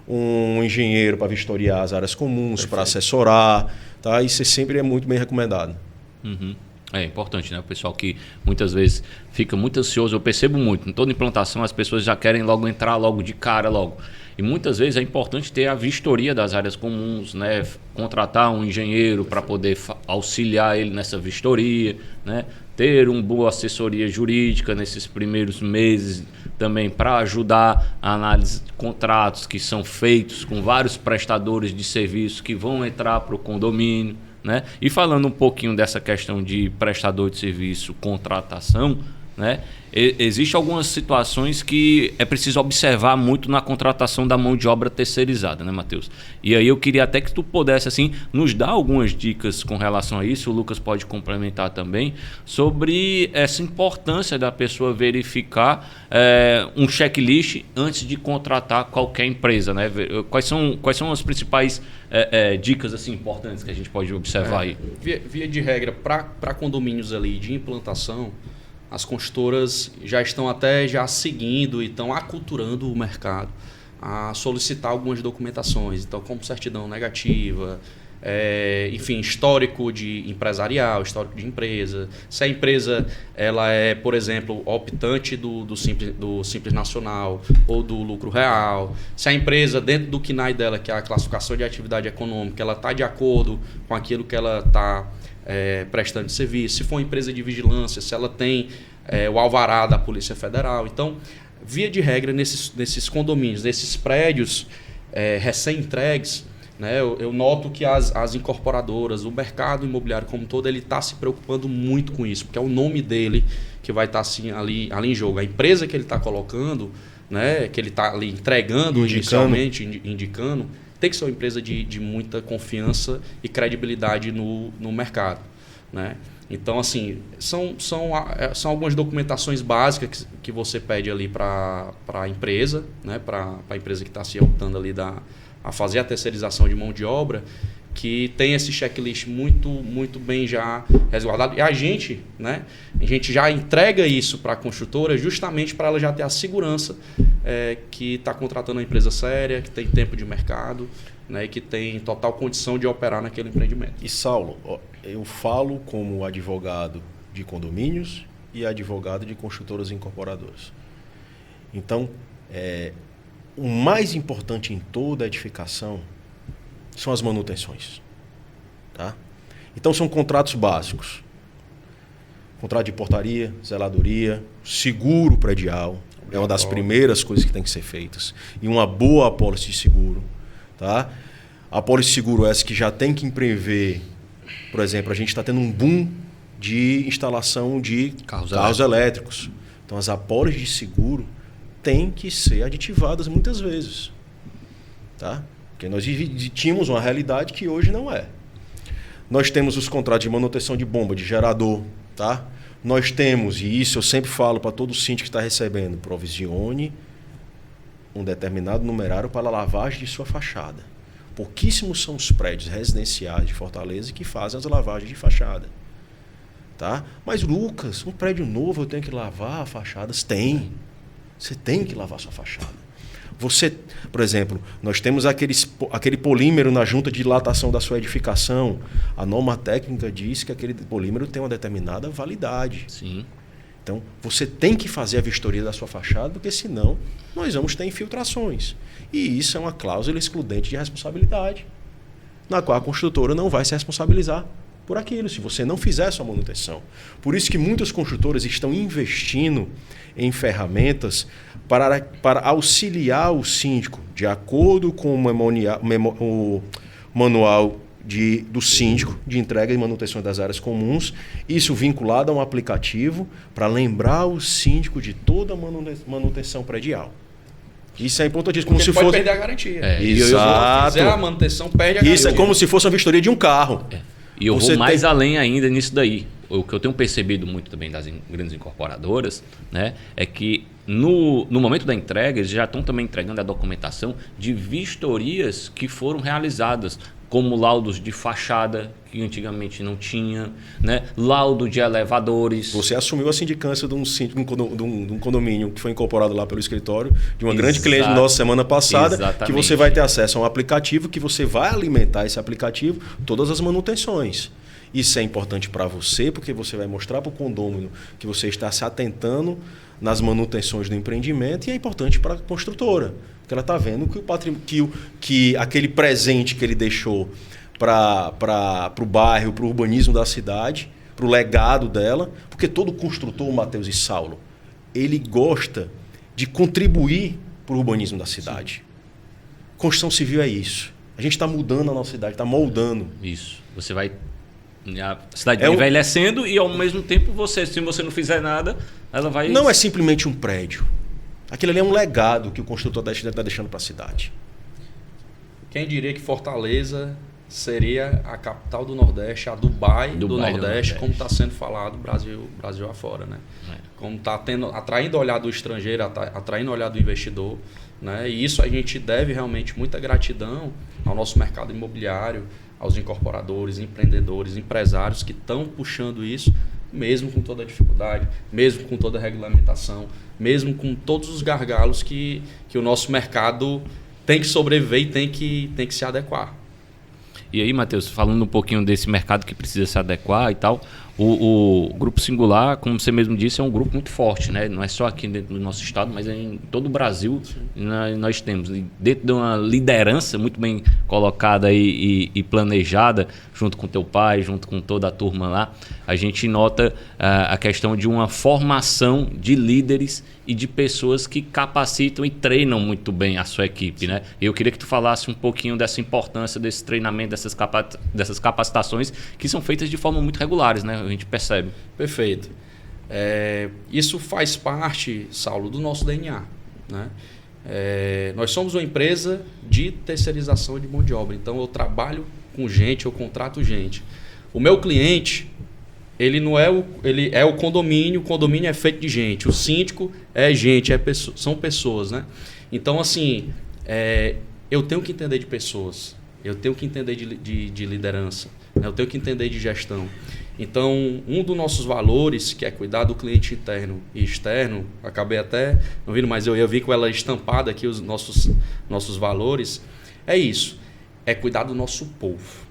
um engenheiro para vistoriar as áreas comuns, para assessorar, tá? Isso sempre é muito bem recomendado. Uhum. É importante, né? O pessoal que muitas vezes fica muito ansioso, eu percebo muito, em toda implantação as pessoas já querem logo entrar logo de cara logo. E muitas vezes é importante ter a vistoria das áreas comuns, né? Contratar um engenheiro para poder auxiliar ele nessa vistoria, né? Ter uma boa assessoria jurídica nesses primeiros meses também para ajudar a análise de contratos que são feitos com vários prestadores de serviço que vão entrar para o condomínio, né? E falando um pouquinho dessa questão de prestador de serviço, contratação, né? Existem algumas situações que é preciso observar muito na contratação da mão de obra terceirizada, né, Matheus? E aí eu queria até que tu pudesse assim, nos dar algumas dicas com relação a isso, o Lucas pode complementar também, sobre essa importância da pessoa verificar um checklist antes de contratar qualquer empresa, né? Quais são as principais dicas assim, importantes que a gente pode observar aí? Via de regra, para condomínios ali de implantação, as construtoras já estão até já seguindo e estão aculturando o mercado a solicitar algumas documentações. Então, como certidão negativa, enfim, histórico de empresarial, histórico de empresa. Se a empresa ela é, por exemplo, optante do Simples Nacional ou do lucro real. Se a empresa, dentro do CNAE dela, que é a classificação de atividade econômica, ela está de acordo com aquilo que ela está prestando serviço. Se for uma empresa de vigilância, se ela tem o alvará da Polícia Federal. Então, via de regra, nesses condomínios, nesses prédios recém-entregues, né, eu noto que as incorporadoras, o mercado imobiliário como um todo, ele está se preocupando muito com isso, porque é o nome dele que vai estar assim, ali em jogo. A empresa que ele está colocando, né, que ele está ali entregando, inicialmente, indicando, tem que ser uma empresa de muita confiança e credibilidade no mercado, né? Então, assim, são algumas documentações básicas que você pede ali para a empresa, né? Para a empresa que está se optando ali a fazer a terceirização de mão de obra, que tem esse checklist muito bem já resguardado. E a gente já entrega isso para a construtora justamente para ela já ter a segurança que está contratando uma empresa séria, que tem tempo de mercado, né, e que tem total condição de operar naquele empreendimento. E Saulo, eu falo como advogado de condomínios e advogado de construtoras e incorporadoras. Então, o mais importante em toda edificação são as manutenções, tá? Então são contratos básicos. Contrato de portaria, zeladoria, seguro predial, é uma das primeiras coisas que tem que ser feitas. E uma boa apólice de seguro, tá? A apólice de seguro essa que já tem que prever, por exemplo, a gente está tendo um boom de instalação de carros elétricos. Então as apólices de seguro têm que ser aditivadas muitas vezes, tá? Porque nós tínhamos uma realidade que hoje não é. Nós temos os contratos de manutenção de bomba, de gerador, tá? Nós temos, e isso eu sempre falo para todo síndico que está recebendo, provisione um determinado numerário para a lavagem de sua fachada. Pouquíssimos são os prédios residenciais de Fortaleza que fazem as lavagens de fachada, tá? Mas, Lucas, um prédio novo eu tenho que lavar fachadas? Tem. Você tem que lavar sua fachada. Você, por exemplo, nós temos aquele polímero na junta de dilatação da sua edificação. A norma técnica diz que aquele polímero tem uma determinada validade. Sim. Então, você tem que fazer a vistoria da sua fachada, porque senão nós vamos ter infiltrações. E isso é uma cláusula excludente de responsabilidade, na qual a construtora não vai se responsabilizar por aquilo, se você não fizer a sua manutenção. Por isso que muitas construtoras estão investindo em ferramentas para auxiliar o síndico, de acordo com o manual do síndico de entrega e manutenção das áreas comuns, isso vinculado a um aplicativo para lembrar o síndico de toda a manutenção predial. Isso é importantíssimo. Como se pode fosse... perder a garantia. Exato. Se fizer a manutenção, perde a garantia. Isso é como se fosse uma vistoria de um carro. E eu vou mais além ainda nisso daí. O que eu tenho percebido muito também das grandes incorporadoras, né, é que no momento da entrega, eles já estão também entregando a documentação de vistorias que foram realizadas como laudos de fachada, que antigamente não tinha, né? Laudo de elevadores. Você assumiu a sindicância de um condomínio que foi incorporado lá pelo escritório, de uma grande cliente nossa semana passada, Exatamente. que você vai ter acesso a um aplicativo que você vai alimentar esse aplicativo todas as manutenções. Isso é importante para você, porque você vai mostrar para o condômino que você está se atentando nas manutenções do empreendimento, e é importante para a construtora, porque ela está vendo que aquele presente que ele deixou para o bairro, para o urbanismo da cidade, para o legado dela, porque todo construtor, Matheus e Saulo, ele gosta de contribuir para o urbanismo da cidade. Construção civil é isso. A gente está mudando a nossa cidade, está moldando. Isso. Você vai... A cidade vai envelhecendo e, ao mesmo tempo, se você não fizer nada, ela vai... Não é simplesmente um prédio. Aquilo ali é um legado que o construtor está deixando para a cidade. Quem diria que Fortaleza seria a capital do Nordeste, a Dubai do Nordeste, como está sendo falado Brasil afora, né? Como está atraindo o olhar do estrangeiro, atraindo o olhar do investidor, né? E isso a gente deve realmente muita gratidão ao nosso mercado imobiliário, aos incorporadores, empreendedores, empresários que estão puxando isso, mesmo com toda a dificuldade, mesmo com toda a regulamentação, mesmo com todos os gargalos que o nosso mercado tem que sobreviver e tem que se adequar. E aí, Matheus, falando um pouquinho desse mercado que precisa se adequar e tal, o Grupo Singular, como você mesmo disse, é um grupo muito forte, né? Não é só aqui dentro do nosso estado, mas em todo o Brasil nós temos. E dentro de uma liderança muito bem colocada e planejada, junto com teu pai, junto com toda a turma lá, a gente nota a questão de uma formação de líderes e de pessoas que capacitam e treinam muito bem a sua equipe, né? Eu queria que tu falasse um pouquinho dessa importância desse treinamento, dessas capacitações que são feitas de forma muito regulares, né? A gente percebe. Perfeito. Isso faz parte, Saulo, do nosso DNA, né? Nós somos uma empresa de terceirização de mão de obra. Então, eu trabalho com gente, eu contrato gente. O meu cliente, ele é o condomínio é feito de gente. O síndico é gente, são pessoas, né? Então, assim, eu tenho que entender de pessoas, eu tenho que entender de liderança, né? Eu tenho que entender de gestão. Então, um dos nossos valores, que é cuidar do cliente interno e externo, acabei até não vindo, mas eu ia vir com ela estampada aqui, os nossos valores, é isso, é cuidar do nosso povo.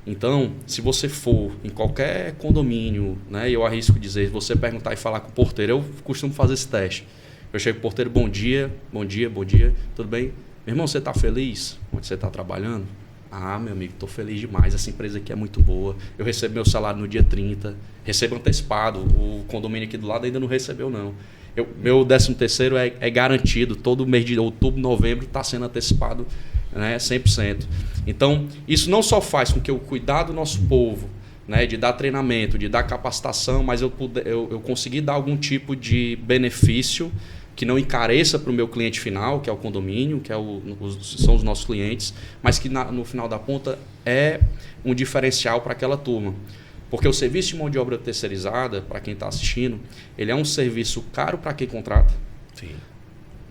Então, se você for em qualquer condomínio, né, eu arrisco dizer, você perguntar e falar com o porteiro, eu costumo fazer esse teste. Eu chego pro porteiro, bom dia, tudo bem? Meu irmão, você está feliz onde você está trabalhando? Ah, meu amigo, estou feliz demais, essa empresa aqui é muito boa, eu recebo meu salário no dia 30, recebo antecipado, o condomínio aqui do lado ainda não recebeu não. Meu 13º é garantido, todo mês de outubro, novembro está sendo antecipado, né, 100%. Então, isso não só faz com que eu cuidar do nosso povo, né, de dar treinamento, de dar capacitação, mas eu conseguir dar algum tipo de benefício que não encareça para o meu cliente final, que é o condomínio, que são os nossos clientes, mas que no final da ponta é um diferencial para aquela turma. Porque o serviço de mão de obra terceirizada, para quem está assistindo, ele é um serviço caro para quem contrata, sim,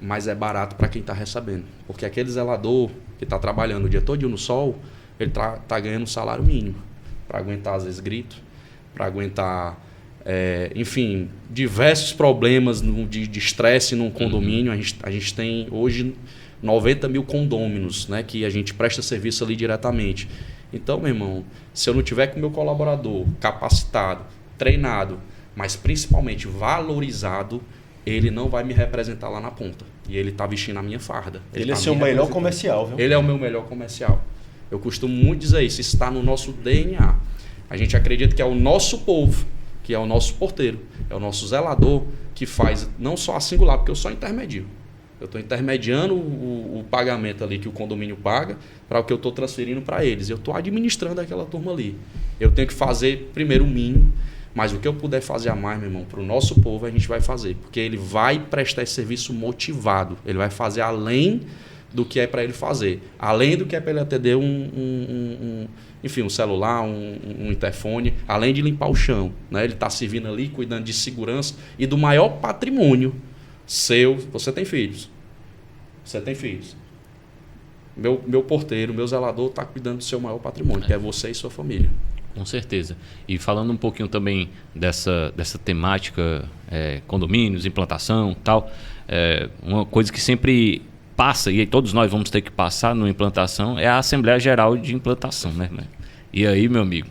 mas é barato para quem está recebendo. Porque aquele zelador que está trabalhando o dia todo no sol, ele está ganhando um salário mínimo para aguentar, às vezes, grito, para aguentar... enfim, diversos problemas de estresse num condomínio. A gente tem hoje 90 mil condôminos, né, que a gente presta serviço ali diretamente. Então, meu irmão, se eu não tiver com o meu colaborador capacitado, treinado, mas principalmente valorizado, ele não vai me representar lá na ponta. E ele está vestindo a minha farda. Ele é seu melhor comercial, viu? Ele é o meu melhor comercial. Eu costumo muito dizer isso está no nosso DNA. A gente acredita que é o nosso povo, que é o nosso porteiro, é o nosso zelador, que faz não só a singular, porque eu só intermedio. Eu estou intermediando o pagamento ali que o condomínio paga para o que eu estou transferindo para eles. Eu estou administrando aquela turma ali. Eu tenho que fazer primeiro o mínimo, mas o que eu puder fazer a mais, meu irmão, para o nosso povo, a gente vai fazer. Porque ele vai prestar esse serviço motivado. Ele vai fazer além do que é para ele fazer. Além do que é para ele atender enfim, um celular, um interfone, além de limpar o chão, né? Ele está servindo ali, cuidando de segurança e do maior patrimônio seu. Você tem filhos. meu porteiro, meu zelador está cuidando do seu maior patrimônio, que é você e sua família. Com certeza. E falando um pouquinho também dessa temática, condomínios, implantação e tal, uma coisa que sempre passa, e todos nós vamos ter que passar na implantação, é a Assembleia Geral de Implantação, né? E aí, meu amigo,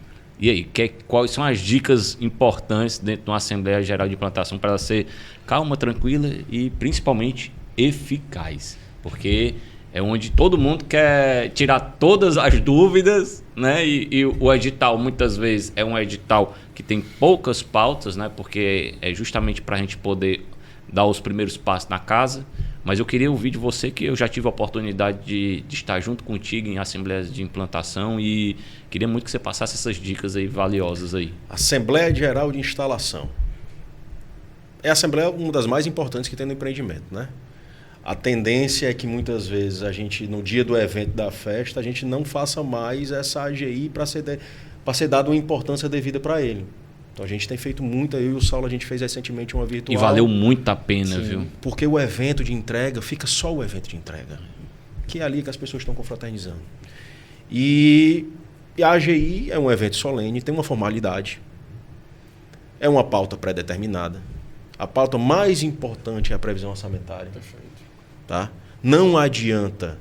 quais são as dicas importantes dentro de uma Assembleia Geral de Implantação para ela ser calma, tranquila e principalmente eficaz? Porque é onde todo mundo quer tirar todas as dúvidas, né? E o edital, muitas vezes, é um edital que tem poucas pautas, né? Porque é justamente para a gente poder dar os primeiros passos na casa. Mas eu queria ouvir de você, que eu já tive a oportunidade de estar junto contigo em assembleias de implantação e queria muito que você passasse essas dicas aí valiosas aí. Assembleia Geral de Instalação. É a assembleia uma das mais importantes que tem no empreendimento, né? A tendência é que muitas vezes a gente, no dia do evento da festa, a gente não faça mais essa AGI para ser dada uma importância devida para ele. Então a gente tem feito muito, eu e o Saulo, a gente fez recentemente uma virtual. E valeu muito a pena, sim, viu? Porque o evento de entrega, fica só o evento de entrega. Que é ali que as pessoas estão confraternizando. E a AGI é um evento solene, tem uma formalidade. É uma pauta pré-determinada. A pauta mais importante é a previsão orçamentária. Perfeito. Tá? Não adianta,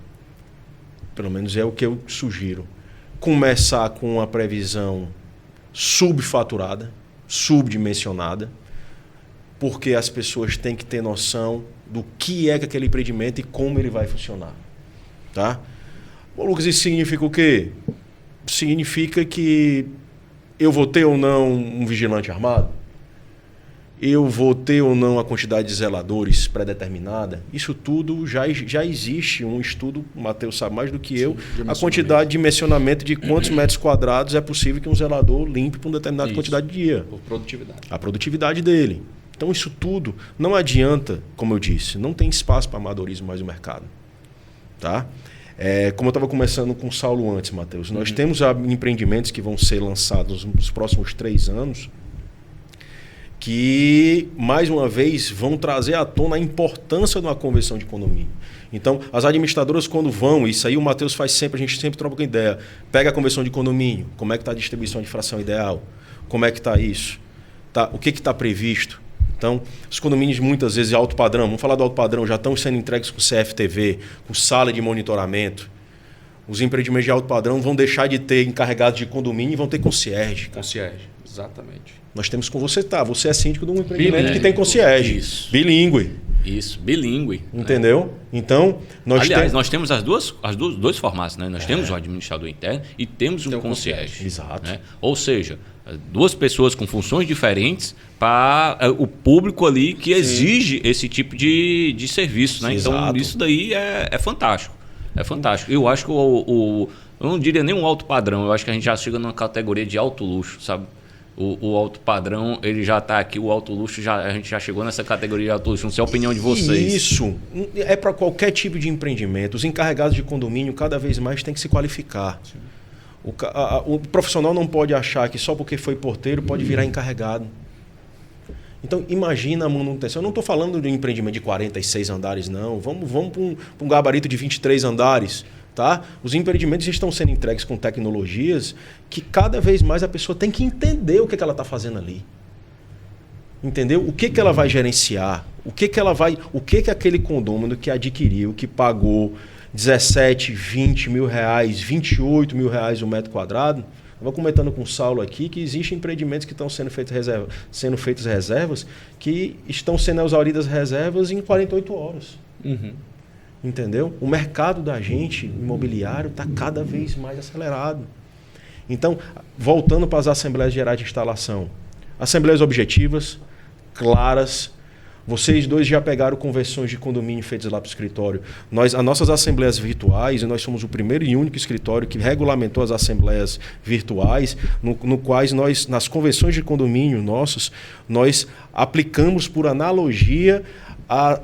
pelo menos é o que eu sugiro, começar com uma previsão subfaturada, subdimensionada, porque as pessoas têm que ter noção do que é aquele empreendimento e como ele vai funcionar. Tá? Bom, Lucas, isso significa o quê? Significa que eu vou ter ou não um vigilante armado? Eu vou ter ou não a quantidade de zeladores pré-determinada? Isso tudo já existe um estudo, o Matheus sabe mais do que eu, a quantidade de dimensionamento de quantos metros quadrados é possível que um zelador limpe por uma determinada quantidade de dia. Por produtividade. A produtividade dele. Então isso tudo não adianta, como eu disse, não tem espaço para amadorismo mais no mercado. Tá? Como eu estava conversando com o Saulo antes, Matheus, nós temos empreendimentos que vão ser lançados nos próximos 3 anos, que, mais uma vez, vão trazer à tona a importância de uma conversão de condomínio. Então, as administradoras, quando vão, isso aí o Matheus faz sempre, a gente sempre troca ideia, pega a conversão de condomínio, como é que está a distribuição de fração ideal, como é que está isso, tá? O que está previsto. Então, os condomínios, muitas vezes, de alto padrão, vamos falar do alto padrão, já estão sendo entregues com CFTV, com sala de monitoramento. Os empreendimentos de alto padrão vão deixar de ter encarregados de condomínio e vão ter concierge. Concierge, exatamente. Nós temos com você, você é síndico de um empreendimento que tem concierge. Isso. Bilíngue. Isso, bilíngue. Entendeu? Então, nós temos dois formatos, né? Nós temos o administrador interno e temos o concierge. Exato. Né? Ou seja, 2 pessoas com funções diferentes para o público ali que exige esse tipo de serviço. Né? Então, exato. Isso daí é fantástico. É fantástico. Eu acho que eu não diria nem um alto padrão, eu acho que a gente já chega numa categoria de alto luxo, sabe? O alto padrão, ele já está aqui, o alto luxo, a gente já chegou nessa categoria de alto luxo. Não sei a opinião de vocês. Isso é para qualquer tipo de empreendimento. Os encarregados de condomínio cada vez mais têm que se qualificar. O profissional não pode achar que só porque foi porteiro pode virar encarregado. Então, imagina a manutenção. Eu não estou falando de um empreendimento de 46 andares, não. Vamos para um gabarito de 23 andares. Tá? Os empreendimentos estão sendo entregues com tecnologias que cada vez mais a pessoa tem que entender o que ela está fazendo ali. Entendeu? O que ela vai gerenciar? O que aquele condômino que adquiriu, que pagou 17, 20 mil reais, 28 mil reais o metro quadrado? Eu vou comentando com o Saulo aqui que existem empreendimentos que estão sendo feitas reservas que estão sendo exauridas reservas em 48 horas. Entendeu? O mercado da gente, imobiliário, está cada vez mais acelerado. Então, voltando para as Assembleias Gerais de Instalação. Assembleias objetivas, claras. Vocês dois já pegaram conversões de condomínio feitas lá para o escritório. As nossas assembleias virtuais, e nós somos o primeiro e único escritório que regulamentou as assembleias virtuais, no quais nós, nas convenções de condomínio nossas, nós aplicamos por analogia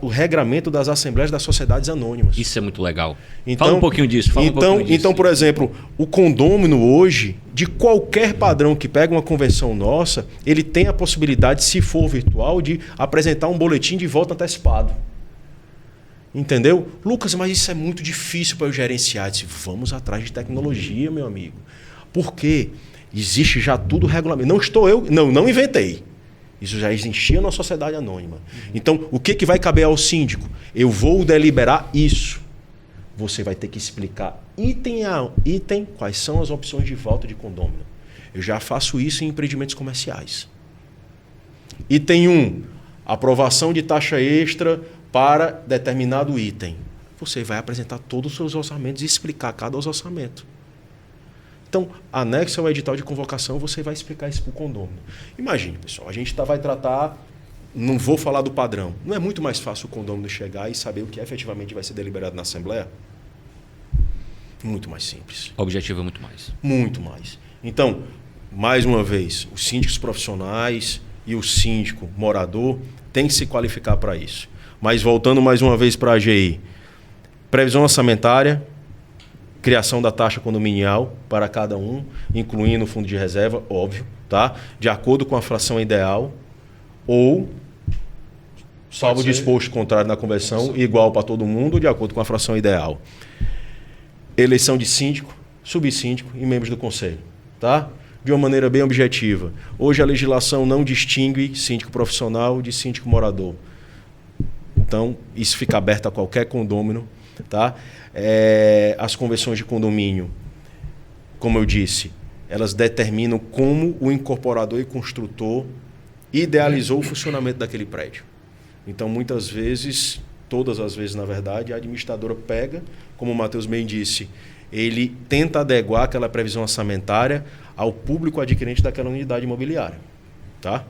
o regramento das assembleias das sociedades anônimas. Isso é muito legal. Então, fala um pouquinho disso. Então, por exemplo, o condômino hoje, de qualquer padrão que pega uma convenção nossa, ele tem a possibilidade, se for virtual, de apresentar um boletim de voto antecipado. Entendeu? Lucas, mas isso é muito difícil para eu gerenciar. Eu disse, vamos atrás de tecnologia, meu amigo. Por quê? Existe já tudo regulamento. Não inventei. Isso já existia na sociedade anônima. Então, o que vai caber ao síndico? Eu vou deliberar isso. Você vai ter que explicar item a item quais são as opções de volta de condômino. Eu já faço isso em empreendimentos comerciais. Item 1, aprovação de taxa extra para determinado item. Você vai apresentar todos os seus orçamentos e explicar cada orçamento. Então, anexo ao edital de convocação, você vai explicar isso para o condômino. Imagine, pessoal, a gente vai tratar, não vou falar do padrão. Não é muito mais fácil o condômino chegar e saber o que efetivamente vai ser deliberado na Assembleia? Muito mais simples. O objetivo é muito mais. Muito mais. Então, mais uma vez, os síndicos profissionais e o síndico morador têm que se qualificar para isso. Mas voltando mais uma vez para a AGI, previsão orçamentária, criação da taxa condominial para cada um, incluindo o fundo de reserva, óbvio, tá? De acordo com a fração ideal, ou, salvo disposto contrário na conversão, igual para todo mundo, de acordo com a fração ideal. Eleição de síndico, subsíndico e membros do conselho, tá? De uma maneira bem objetiva. Hoje a legislação não distingue síndico profissional de síndico morador. Então, isso fica aberto a qualquer condômino, tá? As convenções de condomínio, como eu disse, elas determinam como o incorporador e construtor idealizou o funcionamento daquele prédio. Então, muitas vezes, todas as vezes, na verdade, a administradora pega, como o Matheus bem disse, ele tenta adequar aquela previsão orçamentária ao público adquirente daquela unidade imobiliária, tá?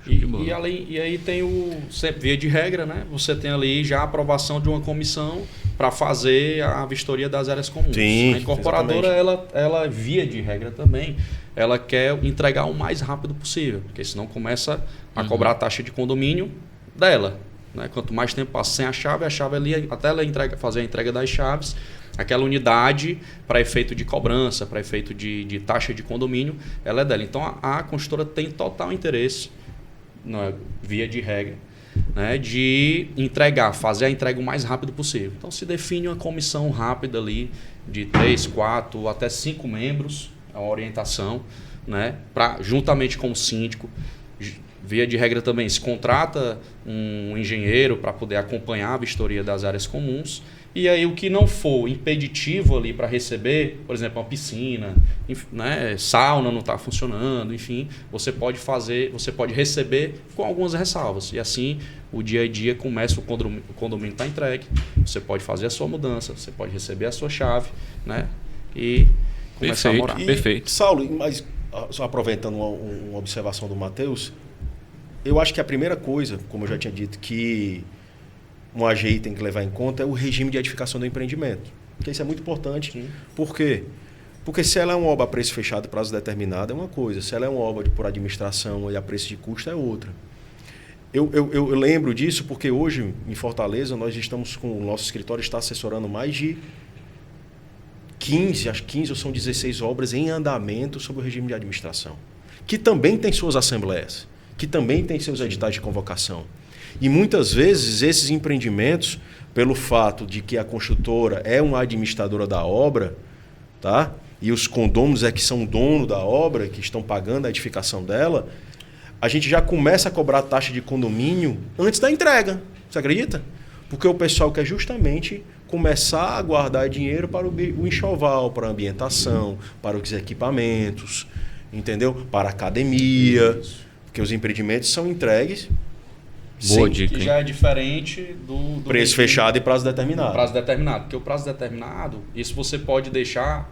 E aí tem sempre via de regra, né? Você tem ali já a aprovação de uma comissão para fazer a vistoria das áreas comuns. Sim, a incorporadora, ela, via de regra também, ela quer entregar o mais rápido possível, porque senão começa a cobrar a taxa de condomínio dela. Né? Quanto mais tempo passa sem a chave ali, até ela fazer a entrega das chaves, aquela unidade para efeito de cobrança, para efeito de taxa de condomínio, ela é dela. Então a construtora tem total interesse, não é, via de regra, né, de fazer a entrega o mais rápido possível. Então se define uma comissão rápida ali de 3, 4, até 5 membros, a orientação, né, juntamente com o síndico. Via de regra também se contrata um engenheiro para poder acompanhar a vistoria das áreas comuns. E aí o que não for impeditivo ali para receber, por exemplo, uma piscina, né, sauna não está funcionando, enfim, você pode receber com algumas ressalvas. E assim o dia a dia começa, o condomínio está entregue, você pode fazer a sua mudança, você pode receber a sua chave, né, e começar a morar. Perfeito. Saulo, mas só aproveitando uma observação do Matheus, eu acho que a primeira coisa, como eu já tinha dito, que um AGI tem que levar em conta é o regime de edificação do empreendimento. Porque isso é muito importante. Sim. Por quê? Porque se ela é uma obra a preço fechado, prazo determinado, é uma coisa. Se ela é uma obra por administração e a preço de custo, é outra. Eu lembro disso porque hoje, em Fortaleza, nós estamos com o nosso escritório está assessorando mais de 15 ou são 16 obras em andamento sobre o regime de administração. Que também tem suas assembleias, que também tem seus editais de convocação. E muitas vezes esses empreendimentos, pelo fato de que a construtora é uma administradora da obra, tá? E os condôminos é que são dono da obra, que estão pagando a edificação dela, a gente já começa a cobrar taxa de condomínio antes da entrega. Você acredita? Porque o pessoal quer justamente começar a guardar dinheiro para o enxoval, para a ambientação, para os equipamentos, entendeu? Para a academia, porque os empreendimentos são entregues. Boa dica. Que já é diferente do preço fechado e prazo determinado. Prazo determinado. Porque o prazo determinado, isso você pode deixar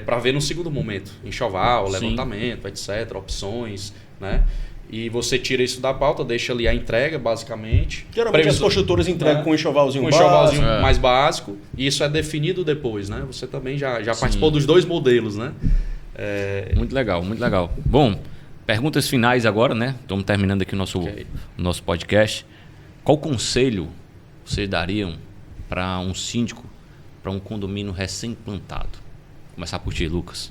para ver no segundo momento. Enxoval, levantamento, etc. Opções, né? E você tira isso da pauta, deixa ali a entrega, basicamente. Geralmente as construtoras entregam com um enxovalzinho básico. Com um enxovalzinho mais básico. E isso é definido depois, né? Você também já participou dos dois modelos, né? Muito legal, muito legal. Bom, perguntas finais agora, né? Estamos terminando aqui o nosso podcast. Qual conselho vocês dariam para um síndico, para um condomínio recém-implantado? Vou começar por ti, Lucas.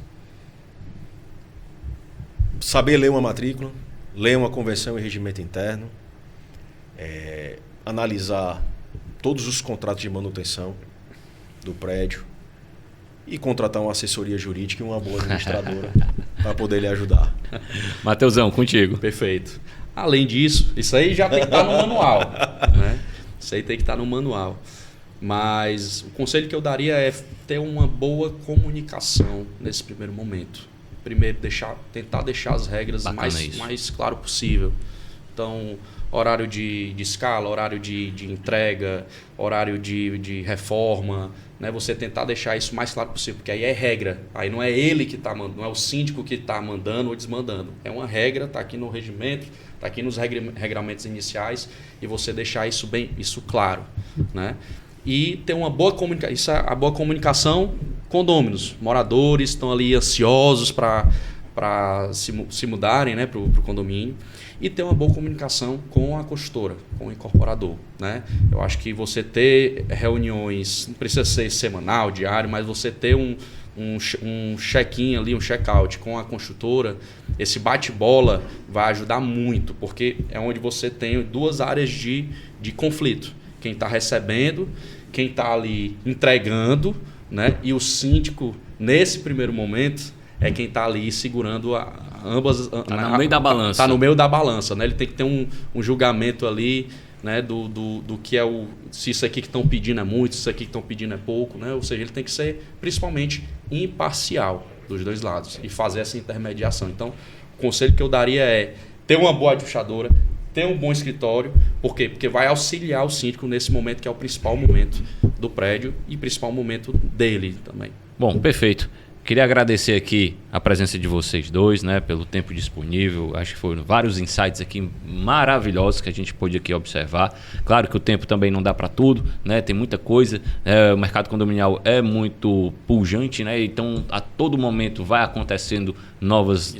Saber ler uma matrícula, ler uma convenção e regimento interno, analisar todos os contratos de manutenção do prédio e contratar uma assessoria jurídica e uma boa administradora para poder lhe ajudar. Mateusão, contigo. Perfeito. Além disso, isso aí já tem que estar no manual, né? Isso aí tem que estar no manual. Mas o conselho que eu daria é ter uma boa comunicação nesse primeiro momento. Primeiro, tentar deixar as regras mais claro possível. Então, horário de escala, horário de entrega, horário de reforma, né? Você tentar deixar isso mais claro possível, porque aí é regra. Aí não é ele que está mandando, não é o síndico que está mandando ou desmandando. É uma regra, está aqui no regimento, está aqui nos regramentos iniciais, e você deixar isso claro, né? E ter uma boa comunicação. A boa comunicação, condôminos, moradores estão ali ansiosos para se mudarem, né, para o condomínio, e ter uma boa comunicação com a construtora, com o incorporador, né? Eu acho que você ter reuniões, não precisa ser semanal, diário, mas você ter um check-in ali, um check-out com a construtora, esse bate-bola vai ajudar muito, porque é onde você tem duas áreas de conflito. Quem está recebendo, quem está ali entregando, né? E o síndico, nesse primeiro momento, é quem está ali segurando ambas. Está no meio da balança. Está no meio da balança, né? Ele tem que ter um julgamento ali, né? Do que é se isso aqui que estão pedindo é muito, se isso aqui que estão pedindo é pouco, né? Ou seja, ele tem que ser principalmente imparcial dos dois lados e fazer essa intermediação. Então, o conselho que eu daria é ter uma boa administradora, ter um bom escritório. Por quê? Porque vai auxiliar o síndico nesse momento que é o principal momento do prédio e principal momento dele também. Bom, perfeito. Queria agradecer aqui a presença de vocês dois, né, pelo tempo disponível. Acho que foram vários insights aqui maravilhosos que a gente pôde aqui observar. Claro que o tempo também não dá para tudo, né? Tem muita coisa. O mercado condominial é muito pujante, né? Então, a todo momento vai acontecendo novas...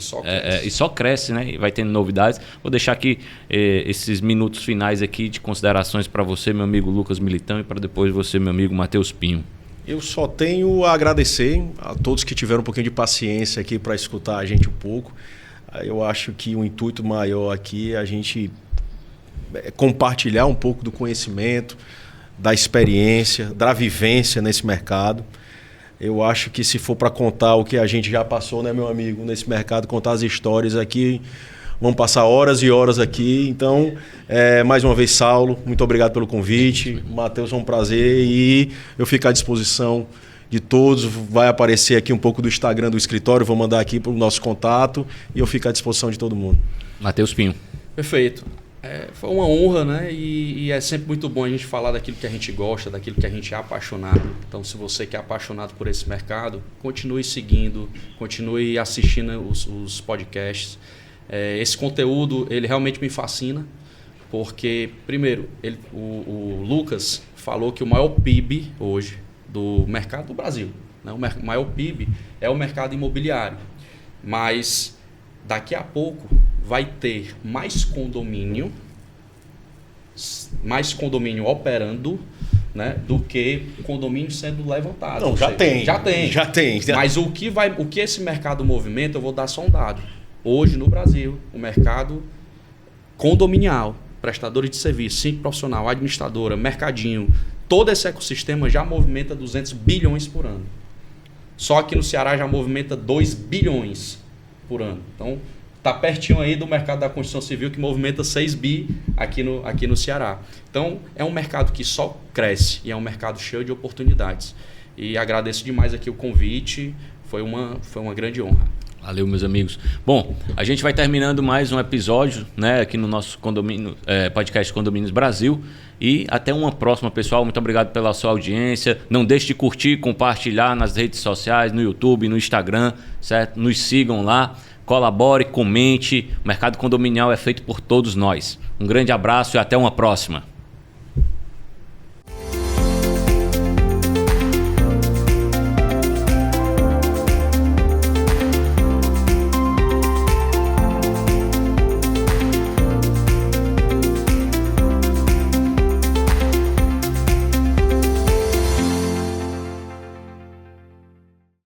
E só cresce, né? E vai tendo novidades. Vou deixar aqui esses minutos finais aqui de considerações para você, meu amigo Lucas Militão, e para depois você, meu amigo Matheus Pinho. Eu só tenho a agradecer a todos que tiveram um pouquinho de paciência aqui para escutar a gente um pouco. Eu acho que o intuito maior aqui é a gente compartilhar um pouco do conhecimento, da experiência, da vivência nesse mercado. Eu acho que se for para contar o que a gente já passou, né, meu amigo, nesse mercado, contar as histórias aqui, vamos passar horas e horas aqui. Então, mais uma vez, Saulo, muito obrigado pelo convite. Matheus, é um prazer e eu fico à disposição de todos. Vai aparecer aqui um pouco do Instagram do escritório, vou mandar aqui para o nosso contato e eu fico à disposição de todo mundo. Matheus Pinho. Perfeito. Foi uma honra, né? E é sempre muito bom a gente falar daquilo que a gente gosta, daquilo que a gente é apaixonado. Então, se você que é apaixonado por esse mercado, continue seguindo, continue assistindo os podcasts. Esse conteúdo, ele realmente me fascina, porque, primeiro, o Lucas falou que o maior PIB hoje do mercado do Brasil, né? O maior PIB é o mercado imobiliário, mas daqui a pouco vai ter mais condomínio operando, né, do que condomínio sendo levantado. Não, já tem. Mas o que esse mercado movimenta, eu vou dar só um dado. Hoje, no Brasil, o mercado condominial, prestadores de serviço, síndico profissional, administradora, mercadinho, todo esse ecossistema já movimenta 200 bilhões por ano. Só que no Ceará já movimenta 2 bilhões por ano. Então, está pertinho aí do mercado da construção civil, que movimenta 6 bi aqui no Ceará. Então, é um mercado que só cresce e é um mercado cheio de oportunidades. E agradeço demais aqui o convite, foi uma grande honra. Valeu, meus amigos. Bom, a gente vai terminando mais um episódio, né, aqui no nosso podcast Condomínios Brasil. E até uma próxima, pessoal. Muito obrigado pela sua audiência. Não deixe de curtir, compartilhar nas redes sociais, no YouTube, no Instagram, certo? Nos sigam lá, colabore, comente. O mercado condominial é feito por todos nós. Um grande abraço e até uma próxima.